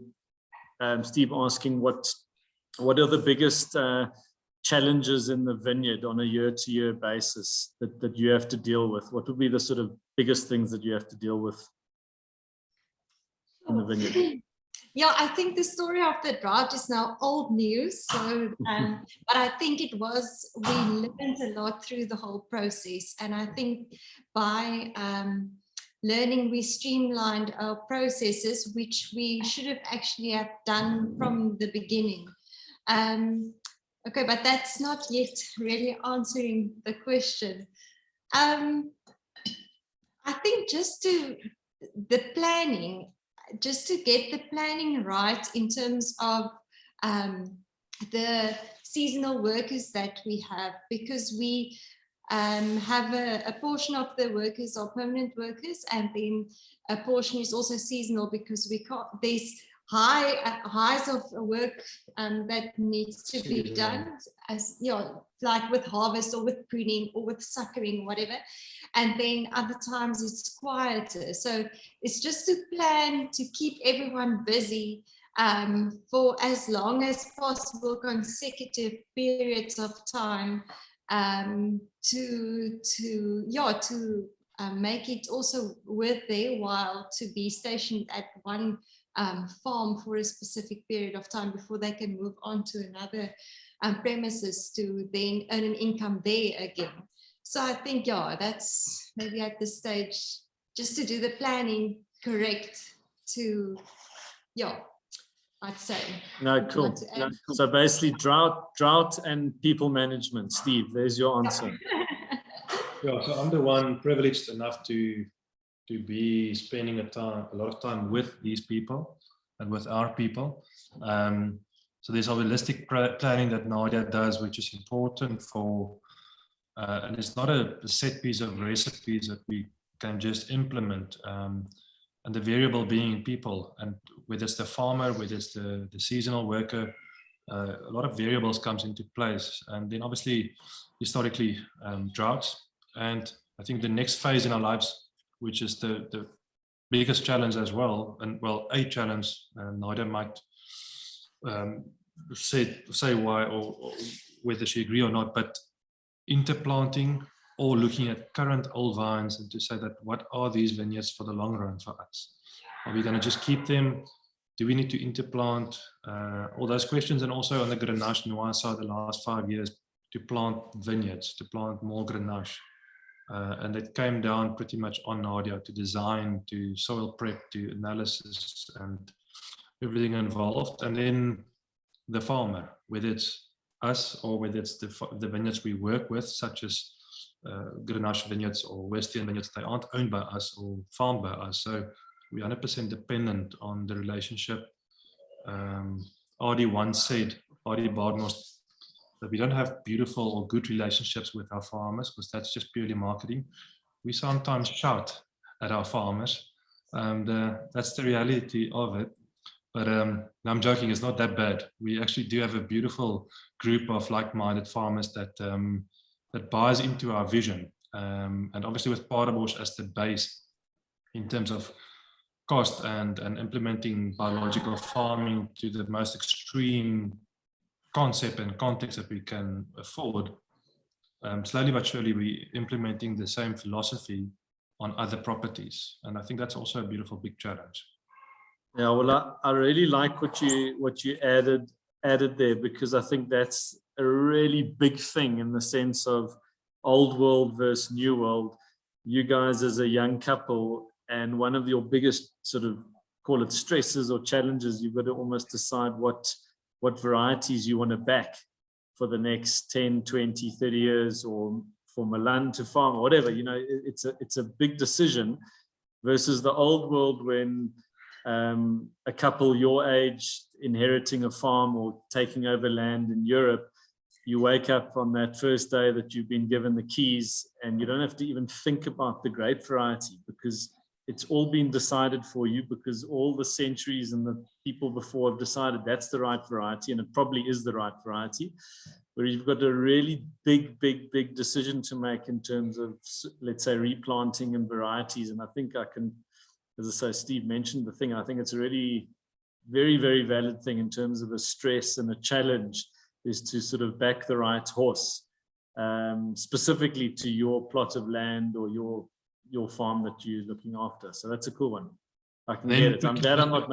Speaker 1: Steve asking what are the biggest challenges in the vineyard on a year-to-year basis that you have to deal with? What would be the sort of biggest things that you have to deal with in the vineyard?
Speaker 3: Yeah, I think the story of the drought is now old news. So, but I think we learned a lot through the whole process. And I think by learning, we streamlined our processes, which we should have actually done from the beginning. Okay, but that's not yet really answering the question. I think the planning, just to get the planning right in terms of the seasonal workers that we have, because we have a portion of the workers are permanent workers, and then a portion is also seasonal, because we can't, there's highs of work that needs to be done, as you know, like with harvest or with pruning or with suckering, whatever, and then other times it's quieter. So it's just to plan to keep everyone busy for as long as possible, consecutive periods of time, to make it also worth their while to be stationed at one farm for a specific period of time before they can move on to another premises to then earn an income there again. So I think, that's maybe at this stage, just to do the planning correct to, I'd say.
Speaker 1: No, cool. No, so basically drought and people management. Steve, there's your answer.
Speaker 2: Yeah, so I'm the one privileged enough to be spending a lot of time with these people and with our people. So there's a holistic planning that Nadia does, which is important for, and it's not a set piece of recipes that we can just implement. And the variable being people, and whether it's the farmer, whether it's the seasonal worker, a lot of variables comes into place. And then obviously, historically, droughts. And I think the next phase in our lives, which is the biggest challenge as well, and well, a challenge, Nadia might say why or whether she agree or not, but interplanting or looking at current old vines and to say that what are these vineyards for the long run for us? Are we going to just keep them? Do we need to interplant? All those questions, and also on the Grenache Noir side, the last 5 years to plant vineyards, to plant more Grenache. And it came down pretty much on Nadia to design, to soil prep, to analysis and everything involved. And then the farmer, whether it's us or whether it's the vineyards we work with, such as Grenache vineyards or Western vineyards, they aren't owned by us or farmed by us. So we're 100% dependent on the relationship. Ardy once said, Ardy Bardnos, that we don't have beautiful or good relationships with our farmers because that's just purely marketing. We sometimes shout at our farmers, and that's the reality of it. But I'm joking, it's not that bad. We actually do have a beautiful group of like-minded farmers that buys into our vision. And obviously with Paardenbos as the base in terms of cost and implementing biological farming to the most extreme concept and context that we can afford, slowly but surely we're implementing the same philosophy on other properties. And I think that's also a beautiful big challenge.
Speaker 1: Yeah, well, I really like what you added there, because I think that's a really big thing in the sense of old world versus new world. You guys as a young couple, and one of your biggest sort of, call it stresses or challenges, you've got to almost decide what varieties you want to back for the next 10, 20, 30 years, or for Milan to farm or whatever. You know, it's a big decision versus the old world when a couple your age inheriting a farm or taking over land in Europe, you wake up on that first day that you've been given the keys and you don't have to even think about the grape variety because it's all been decided for you, because all the centuries and the people before have decided that's the right variety, and it probably is the right variety. Where you've got a really big decision to make in terms of, let's say, replanting and varieties. And I think I can, as I say, Steve mentioned the thing, I think it's a really very, very valid thing in terms of a stress and a challenge, is to sort of back the right horse, specifically to your plot of land or your farm that you're looking after. So that's a cool one. I can get it. I'm glad I'm not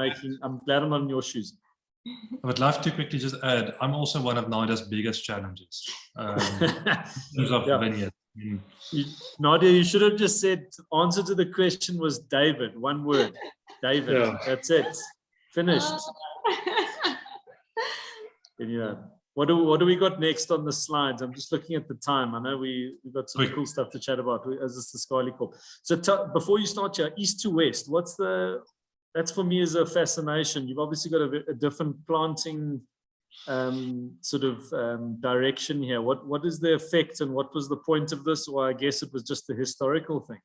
Speaker 1: in your shoes.
Speaker 2: I would love to quickly just add, I'm also one of Nadia's biggest challenges. In terms of vineyard.
Speaker 1: Nadia, you should have just said, answer to the question was David, one word. David, That's it. Finished. Anyway, What do we got next on the slides? I'm just looking at the time. I know we've got some cool stuff to chat about as it's the Scarlet Corp. So before you start here, east to west, that's for me is a fascination. You've obviously got a different planting direction here. What is the effect and what was the point of this? Or I guess it was just the historical thing.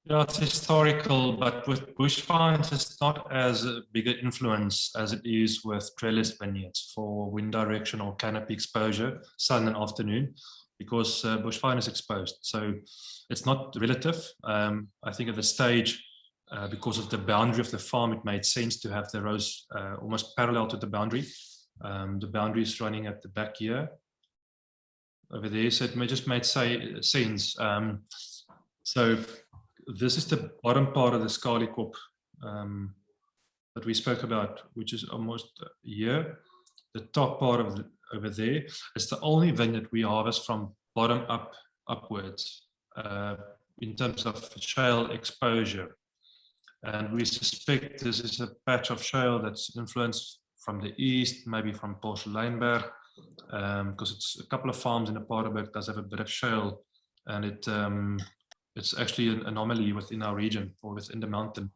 Speaker 2: Yeah, it's historical, but with bush vines, it's not as big an influence as it is with trellis vineyards for wind direction or canopy exposure, sun and afternoon, because bush vine is exposed. So it's not relative. I think at the stage, because of the boundary of the farm, it made sense to have the rows almost parallel to the boundary. The boundary is running at the back here, over there, so it just made sense. So this is the bottom part of the Scarlet Corp that we spoke about, which is almost here. The top part of over there is the only vineyard we harvest from bottom upwards in terms of shale exposure. And we suspect this is a patch of shale that's influenced from the east, maybe from Porseleinberg, because it's a couple of farms in the Paardeberg does have a bit of shale, and it's actually an anomaly within our region or within the mountain.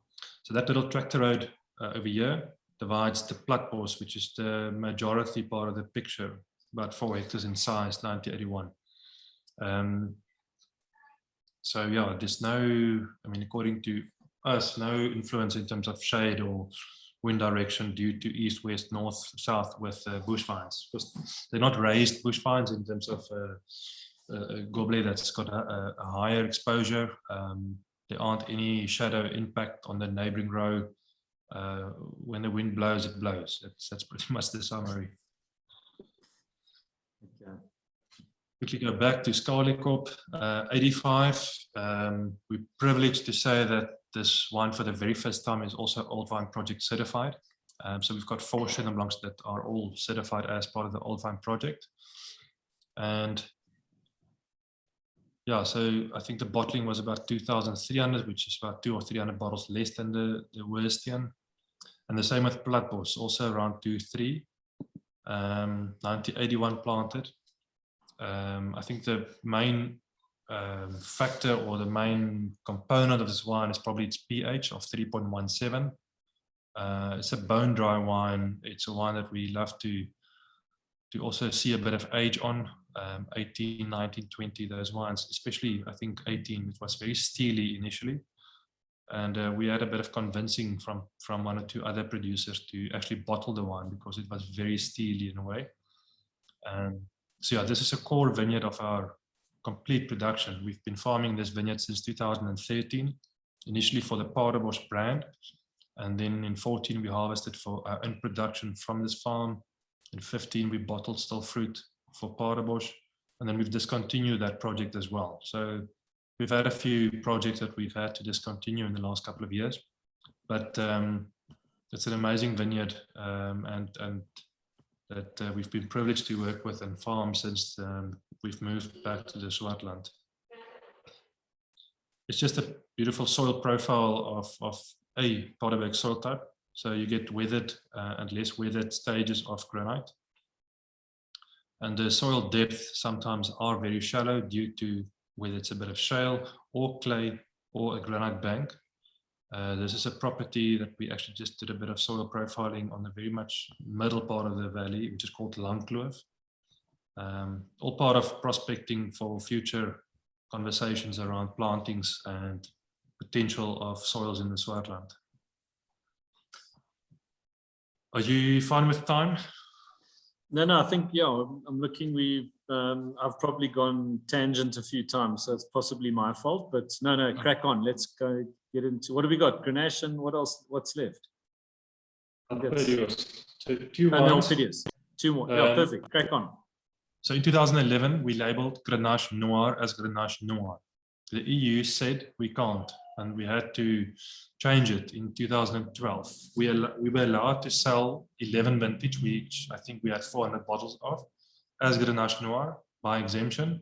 Speaker 2: So that little tractor road over here divides the Platbos, which is the majority part of the picture, about 4 hectares in size, 1981. So yeah, there's no, according to us, no influence in terms of shade or wind direction due to east, west, north, south with bush vines. Because they're not raised bush vines in terms of a goblet that's got a higher exposure. There aren't any shadow impact on the neighboring row. When the wind blows, it blows. That's pretty much the summary.
Speaker 1: Okay.
Speaker 2: Quickly go back to Scarlet Corp, 85. We're privileged to say that this wine for the very first time is also Old Vine Project certified. So we've got 4 Chenin Blancs that are all certified as part of the Old Vine Project. And yeah, so I think the bottling was about 2,300, which is about 200 or 300 bottles less than the Wurstian. And the same with Platbos, also around 2-3. 1981 planted. I think the main factor or the main component of this wine is probably its pH of 3.17. It's a bone dry wine. It's a wine that we love to also see a bit of age on. 18, 19, 20, those wines, especially I think 18, it was very steely initially. And we had a bit of convincing from 1 or 2 other producers to actually bottle the wine because it was very steely in a way. So yeah, this is a core vineyard of our complete production. We've been farming this vineyard since 2013, initially for the Paardeberg brand. And then in 14, we harvested for our own production from this farm. In 15, we bottled still fruit for Paardeberg. And then we've discontinued that project as well. So we've had a few projects that we've had to discontinue in the last couple of years. But it's an amazing vineyard and that we've been privileged to work with and farm since we've moved back to the Swartland. It's just a beautiful soil profile of a Paardeberg soil type. So you get weathered and less weathered stages of granite. And the soil depth sometimes are very shallow due to whether it's a bit of shale or clay or a granite bank. This is a property that we actually just did a bit of soil profiling on the very much middle part of the valley, which is called Langkloof. All part of prospecting for future conversations around plantings and potential of soils in the Swartland. Are you fine with time?
Speaker 1: No, I think, yeah, I'm looking, I've probably gone tangent a few times, so it's possibly my fault, but no, crack on. Let's go get into, what have we got? Grenache and what else, what's left?
Speaker 2: Alpedios. So 2
Speaker 1: wines.
Speaker 2: Alpedios.
Speaker 1: 2 more, yeah, perfect, crack on.
Speaker 2: So in 2011, we labeled Grenache Noir as Grenache Noir. The EU said we can't, and we had to change it in 2012. We were allowed to sell 11 vintage, which I think we had 400 bottles of, as Grenache Noir by exemption.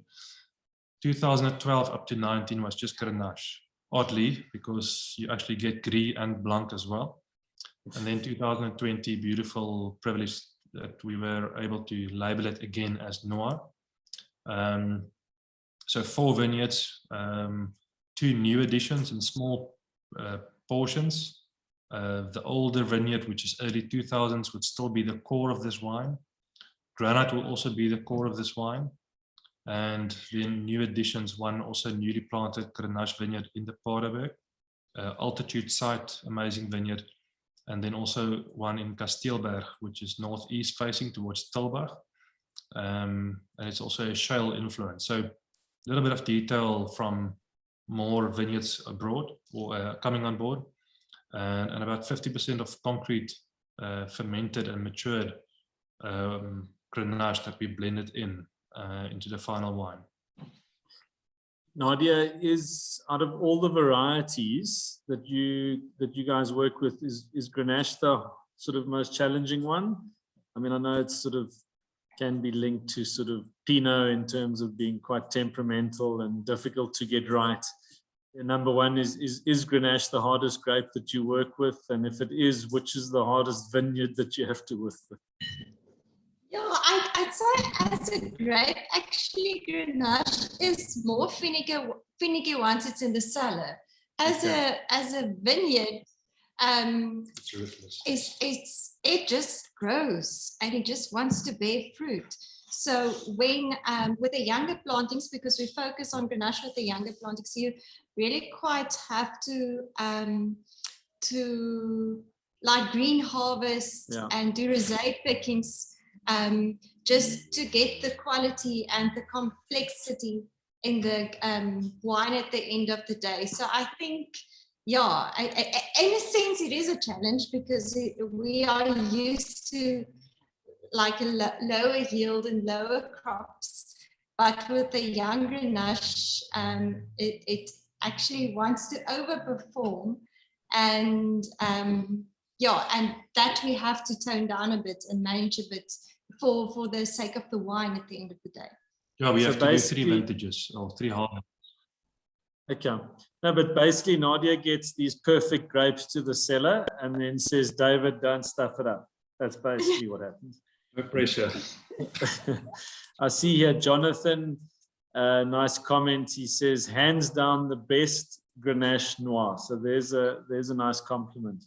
Speaker 2: 2012 up to 19 was just Grenache, oddly, because you actually get Gris and Blanc as well. And then 2020, beautiful, privileged that we were able to label it again as Noir. So 4 vineyards, 2 new additions in small portions. The older vineyard, which is early 2000s, would still be the core of this wine. Granite will also be the core of this wine. And then new additions, one also newly planted Grenache vineyard in the Paardeberg, altitude site, amazing vineyard. And then also one in Kasteelberg, which is northeast facing towards Tilburg. And it's also a shale influence. So a little bit of detail from more vineyards abroad or coming on board. And about 50% of concrete fermented and matured Grenache that we blended into the final wine.
Speaker 1: Nadia, is out of all the varieties that you guys work with, is Grenache the sort of most challenging one? I mean, I know it's sort of can be linked to sort of Pinot in terms of being quite temperamental and difficult to get right. Number one is Grenache the hardest grape that you work with? And if it is, which is the hardest vineyard that you have to work with?
Speaker 3: Yeah, I'd say as a grape, actually Grenache is more finicky once it's in the cellar. As a vineyard, it just grows and it just wants to bear fruit. So when with the younger plantings, because we focus on Grenache with the younger plantings, you really quite have to like green harvest and do rosé pickings just to get the quality and the complexity in the wine at the end of the day. So I think, yeah, in a sense, it is a challenge because we are used to like a lower yield and lower crops. But with the young Grenache, it actually wants to overperform. And yeah, and that we have to tone down a bit and manage a bit for the sake of the wine at the end of the day.
Speaker 2: Yeah, we have to do 3 vintages or 3 harvests.
Speaker 1: Okay. No, but basically Nadia gets these perfect grapes to the cellar and then says, David, don't stuff it up. That's basically what happens.
Speaker 2: No pressure.
Speaker 1: I see here Jonathan, nice comment. He says, hands down the best Grenache Noir. So there's a nice compliment.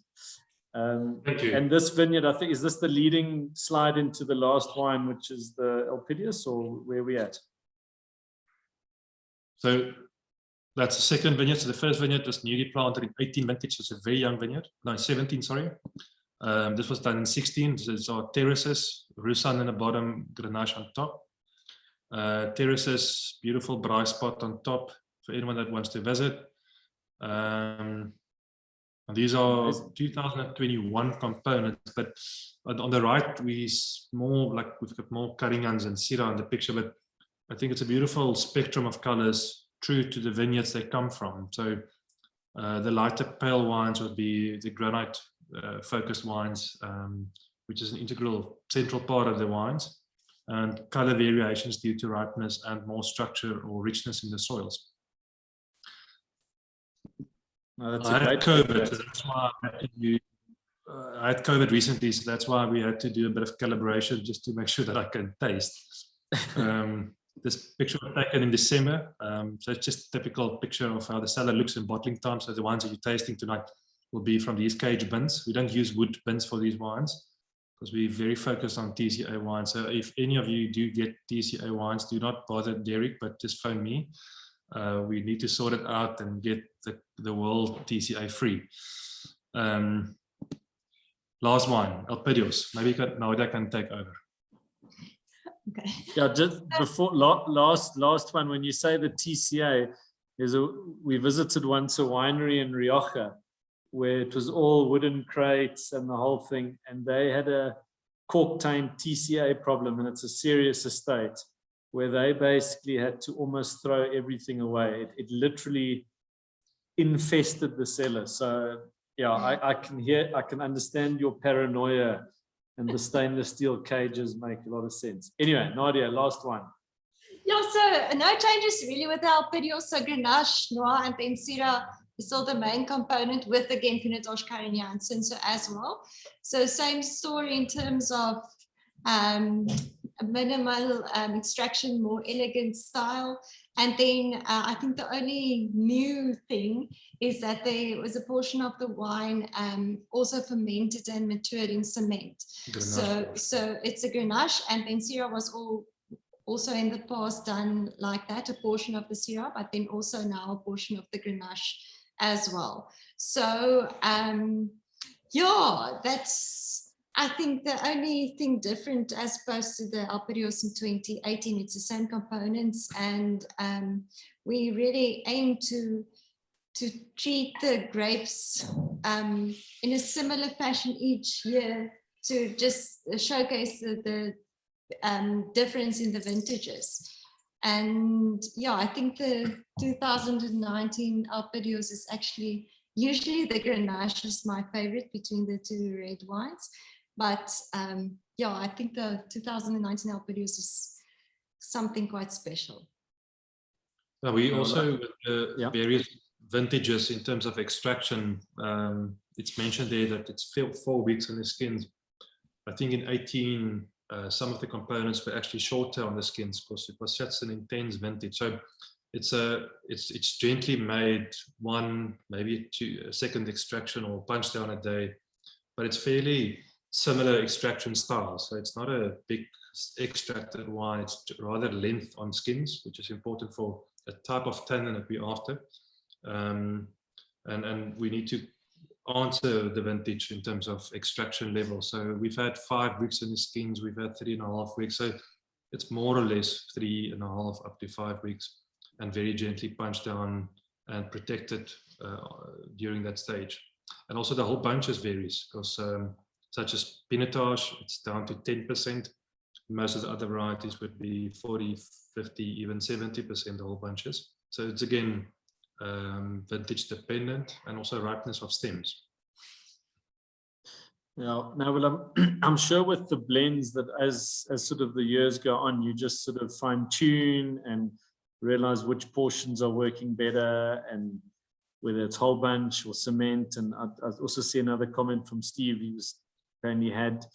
Speaker 2: Thank you.
Speaker 1: And this vineyard, I think, is this the leading slide into the last wine, which is the Elpidius, or where are we at?
Speaker 2: So that's the second vineyard. So the first vineyard was newly planted in 18 vintage. It's a very young vineyard. No, 17, sorry. This was done in 16. So it's our terraces, Roussanne in the bottom, Grenache on top. Terraces, beautiful braai spot on top for anyone that wants to visit. And these are 2021 components, but on the right, we've got more Carignans and Syrah in the picture, but I think it's a beautiful spectrum of colors, true to the vineyards they come from. So the lighter pale wines would be the granite focused wines, which is an integral central part of the wines, and color variations due to ripeness and more structure or richness in the soils. I had COVID, so that's why I had COVID recently, so that's why we had to do a bit of calibration just to make sure that I can taste. This picture was taken in December, so it's just a typical picture of how the cellar looks in bottling time. So the wines that you're tasting tonight will be from these cage bins. We don't use wood bins for these wines because we're very focused on TCA wines. So if any of you do get TCA wines, do not bother Derek, but just phone me. We need to sort it out and get the world TCA free. Last wine, Elpidius. Maybe Nadia can take over.
Speaker 3: Okay.
Speaker 1: Yeah, just before last one, when you say the TCA, we visited once a winery in Rioja where it was all wooden crates and the whole thing, and they had a cork taint TCA problem, and it's a serious estate where they basically had to almost throw everything away. It literally infested the cellar. So yeah, I can understand your paranoia, and the stainless steel cages make a lot of sense. Anyway, Nadia, last one.
Speaker 3: Yeah, so no changes really with the Elpidius. So Grenache, Noir, and then Syrah is still the main component with, again, Pinotage, Carignan, Cinsault as well. So same story in terms of minimal extraction, more elegant style. And then I think the only new thing is that there was a portion of the wine also fermented and matured in cement. So it's a Grenache, and then Syrah was also in the past done like that, a portion of the Syrah, but then also now a portion of the Grenache as well. So yeah, that's, I think, the only thing different as opposed to the Alperios in 2018. It's the same components, and we really aim to treat the grapes in a similar fashion each year to just showcase the difference in the vintages. And yeah, I think the 2019 Alperios is actually, usually the Grenache is my favorite between the two red wines. But yeah, I think the 2019 Alperios is something quite special.
Speaker 2: Now we also, with the various vintages in terms of extraction, it's mentioned there that it's 4 weeks in the skins. I think in 18, some of the components were actually shorter on the skins because it was such an intense vintage. So it's gently made, one, maybe a second extraction or punch down a day, but it's fairly similar extraction style. So it's not a big extracted wine, it's rather length on skins, which is important for a type of tannin that we're after. And we need to answer the vintage in terms of extraction level. So we've had 5 weeks in the skins, we've had 3.5 weeks. So it's more or less 3.5 up to 5 weeks, and very gently punched down and protected during that stage. And also the whole bunches varies, because such as Pinotage, it's down to 10%. Most of the other varieties would be 40, 50, even 70% whole bunches. So it's again vintage dependent, and also ripeness of stems.
Speaker 1: Yeah, now, well, I'm sure with the blends that as sort of the years go on, you just sort of fine tune and realize which portions are working better, and whether it's whole bunch or cement. And I also see another comment from Steve. He was apparently had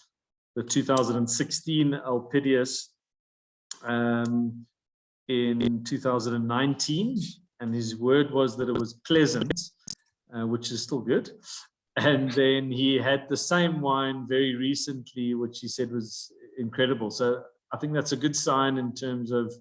Speaker 1: the 2016 Alperios in 2019. And his word was that it was pleasant, which is still good. And then he had the same wine very recently, which he said was incredible. So I think that's a good sign in terms of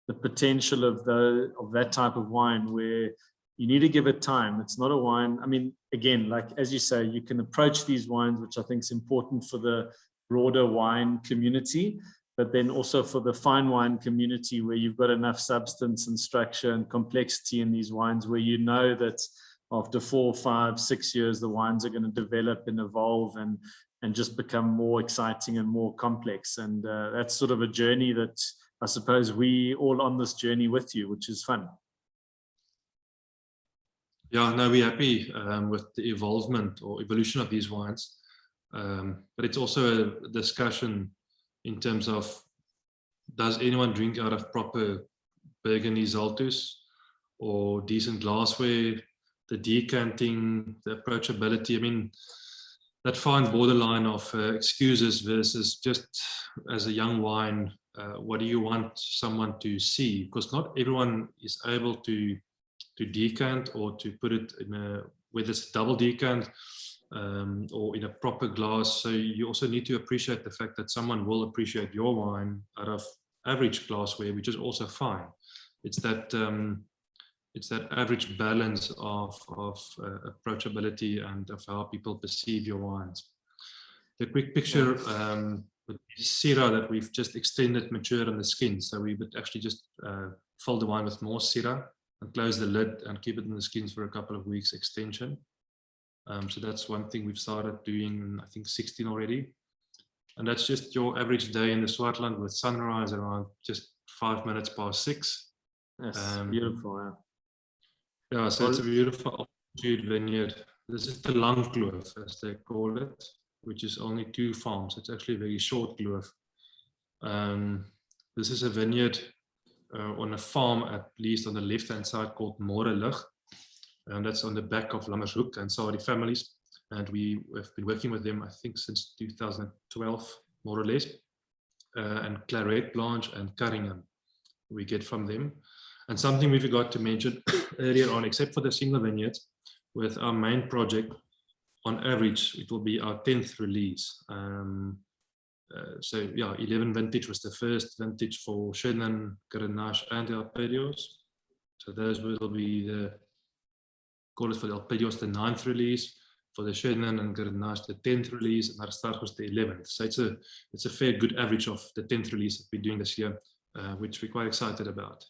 Speaker 1: the potential of that type of wine, where you need to give it time. It's not a wine. I mean, again, like as you say, you can approach these wines, which I think is important for the broader wine community, but then also for the fine wine community, where you've got enough substance and structure and complexity in these wines, where you know that after 4, 5, 6 years, the wines are going to develop and evolve and just become more exciting and more complex. And that's sort of a journey that I suppose we all on this journey with you, which is fun.
Speaker 2: Yeah, no, we're happy with the evolvement or evolution of these wines. But it's also a discussion in terms of, does anyone drink out of proper Burgundy Zaltus or decent glassware, the decanting, the approachability? I mean, that fine borderline of excuses versus just as a young wine, what do you want someone to see? Because not everyone is able to decant or to put it in a, whether it's a double decant or in a proper glass. So you also need to appreciate the fact that someone will appreciate your wine out of average glassware, which is also fine. It's that average balance of approachability and of how people perceive your wines. The quick picture with Syrah that we've just extended matured on the skin. So we would actually just fill the wine with more Syrah and close the lid and keep it in the skins for a couple of weeks extension. So that's one thing we've started doing, I think 16 already. And that's just your average day in the Swartland with sunrise around just 5 minutes past 6.
Speaker 1: That's beautiful.
Speaker 2: Yeah, so it's a beautiful altitude vineyard. This is the Langkloof, as they call it, which is only 2 farms. It's actually a very short kloof. This is a vineyard on a farm, at least on the left-hand side, called Morelig. And that's on the back of Lammershoek and Saudi families. And we have been working with them, I think, since 2012, more or less. and Claret Blanche and Carignan we get from them. And something we forgot to mention earlier on, except for the single vineyards, with our main project, on average, it will be our 10th release. So yeah, 11 vintage was the first vintage for Chenin, Grenache, and Alpedios. So those will be the, call it for the Alpedios, the 9th release, for the Chenin and Grenache, the 10th release, and Aristarchus, the 11th. So it's a fair good average of the 10th release that we're doing this year, which we're quite excited about.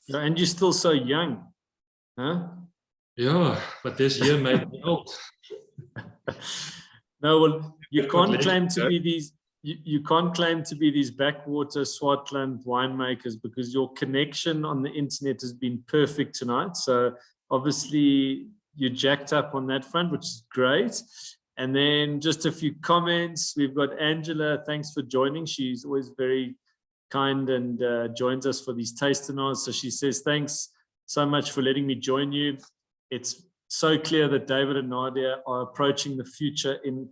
Speaker 1: Yeah, and you're still so young, huh?
Speaker 2: Yeah, but this year made me old.
Speaker 1: No, well, you can't claim to be these. You can't claim to be these backwater Swartland winemakers because your connection on the internet has been perfect tonight. So obviously you jacked up on that front, which is great. And then just a few comments. We've got Angela. Thanks for joining. She's always very kind and joins us for these tasting. So she says, thanks so much for letting me join you. It's so clear that David and Nadia are approaching the future in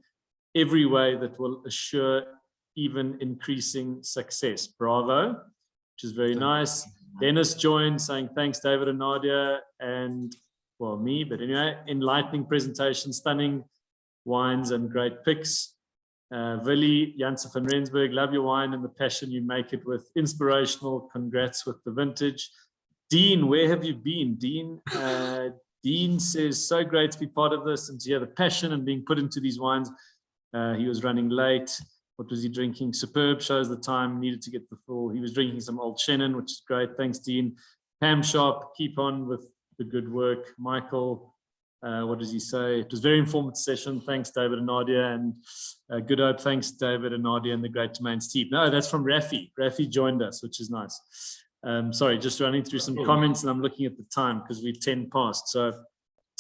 Speaker 1: every way that will assure even increasing success. Bravo, which is very nice. Dennis joined saying, thanks, David and Nadia, and well, me, but anyway, enlightening presentation, stunning wines and great picks. Willie Janssen van Rensburg, love your wine and the passion you make it with. Inspirational, congrats with the vintage. Dean, where have you been? Dean says, so great to be part of this and to hear the passion and being put into these wines. He was running late. What was he drinking? Superb, shows the time, needed to get the full. He was drinking some old Chenin, which is great. Thanks, Dean. Pam Sharp, keep on with the good work. Michael, what does he say? It was a very informative session. Thanks, David and Nadia. And good hope. Thanks, David and Nadia and the Great Domains team. No, that's from Rafi. Rafi joined us, which is nice. Sorry, just running through some comments and I'm looking at the time because we're 10 past. So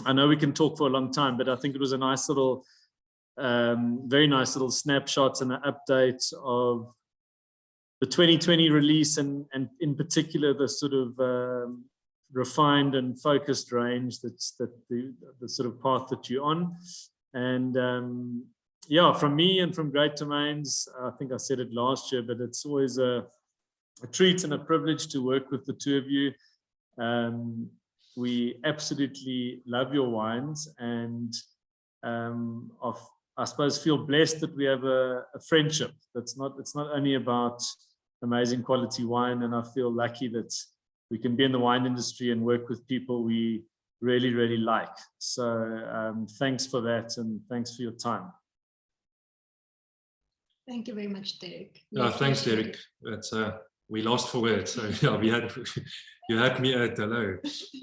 Speaker 1: I know we can talk for a long time, but I think it was a nice little, very nice little snapshots and an update of the 2020 release and in particular the sort of refined and focused range that's the sort of path that you're on. And yeah, from me and from Great Domains, I think I said it last year, but it's always a treat and a privilege to work with the two of you. We absolutely love your wines and I suppose feel blessed that we have a friendship. It's not only about amazing quality wine, and I feel lucky that we can be in the wine industry and work with people we really, really like. So thanks for that and thanks for your time.
Speaker 3: Thank you very much, Derek.
Speaker 2: Thanks, Derek. That's we lost for words. So yeah, you had me at hello.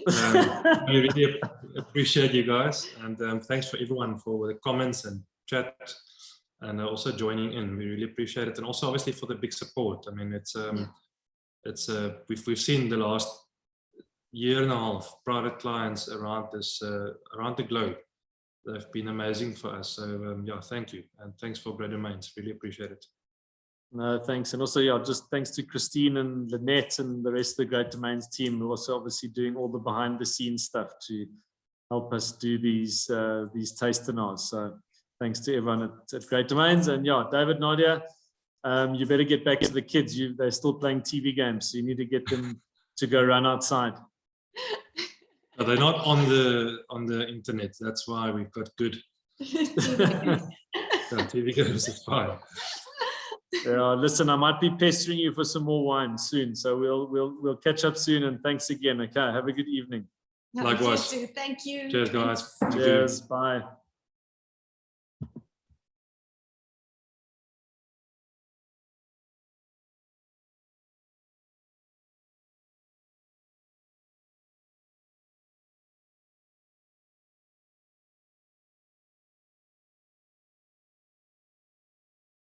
Speaker 2: I really appreciate you guys, and thanks for everyone for the comments and chat, and also joining in. We really appreciate it, and also obviously for the big support. I mean, we've seen the last year and a half private clients around this around the globe. They've been amazing for us. So yeah, thank you, and thanks for Great Domains. Really appreciate it.
Speaker 1: No, thanks. And also, yeah, just thanks to Christine and Lynette and the rest of the Great Domains team, who are also obviously doing all the behind the scenes stuff to help us do these tasting-ons. So thanks to everyone at Great Domains. And yeah, David, Nadia, you better get back to the kids. They're still playing TV games, so you need to get them to go run outside.
Speaker 2: No, they're not on the internet. That's why we've got good TV games. Is fine.
Speaker 1: Yeah, listen, I might be pestering you for some more wine soon, so we'll catch up soon. And thanks again. Okay, have a good evening.
Speaker 2: Likewise.
Speaker 3: Thank you.
Speaker 2: Cheers, guys.
Speaker 1: Cheers. Bye.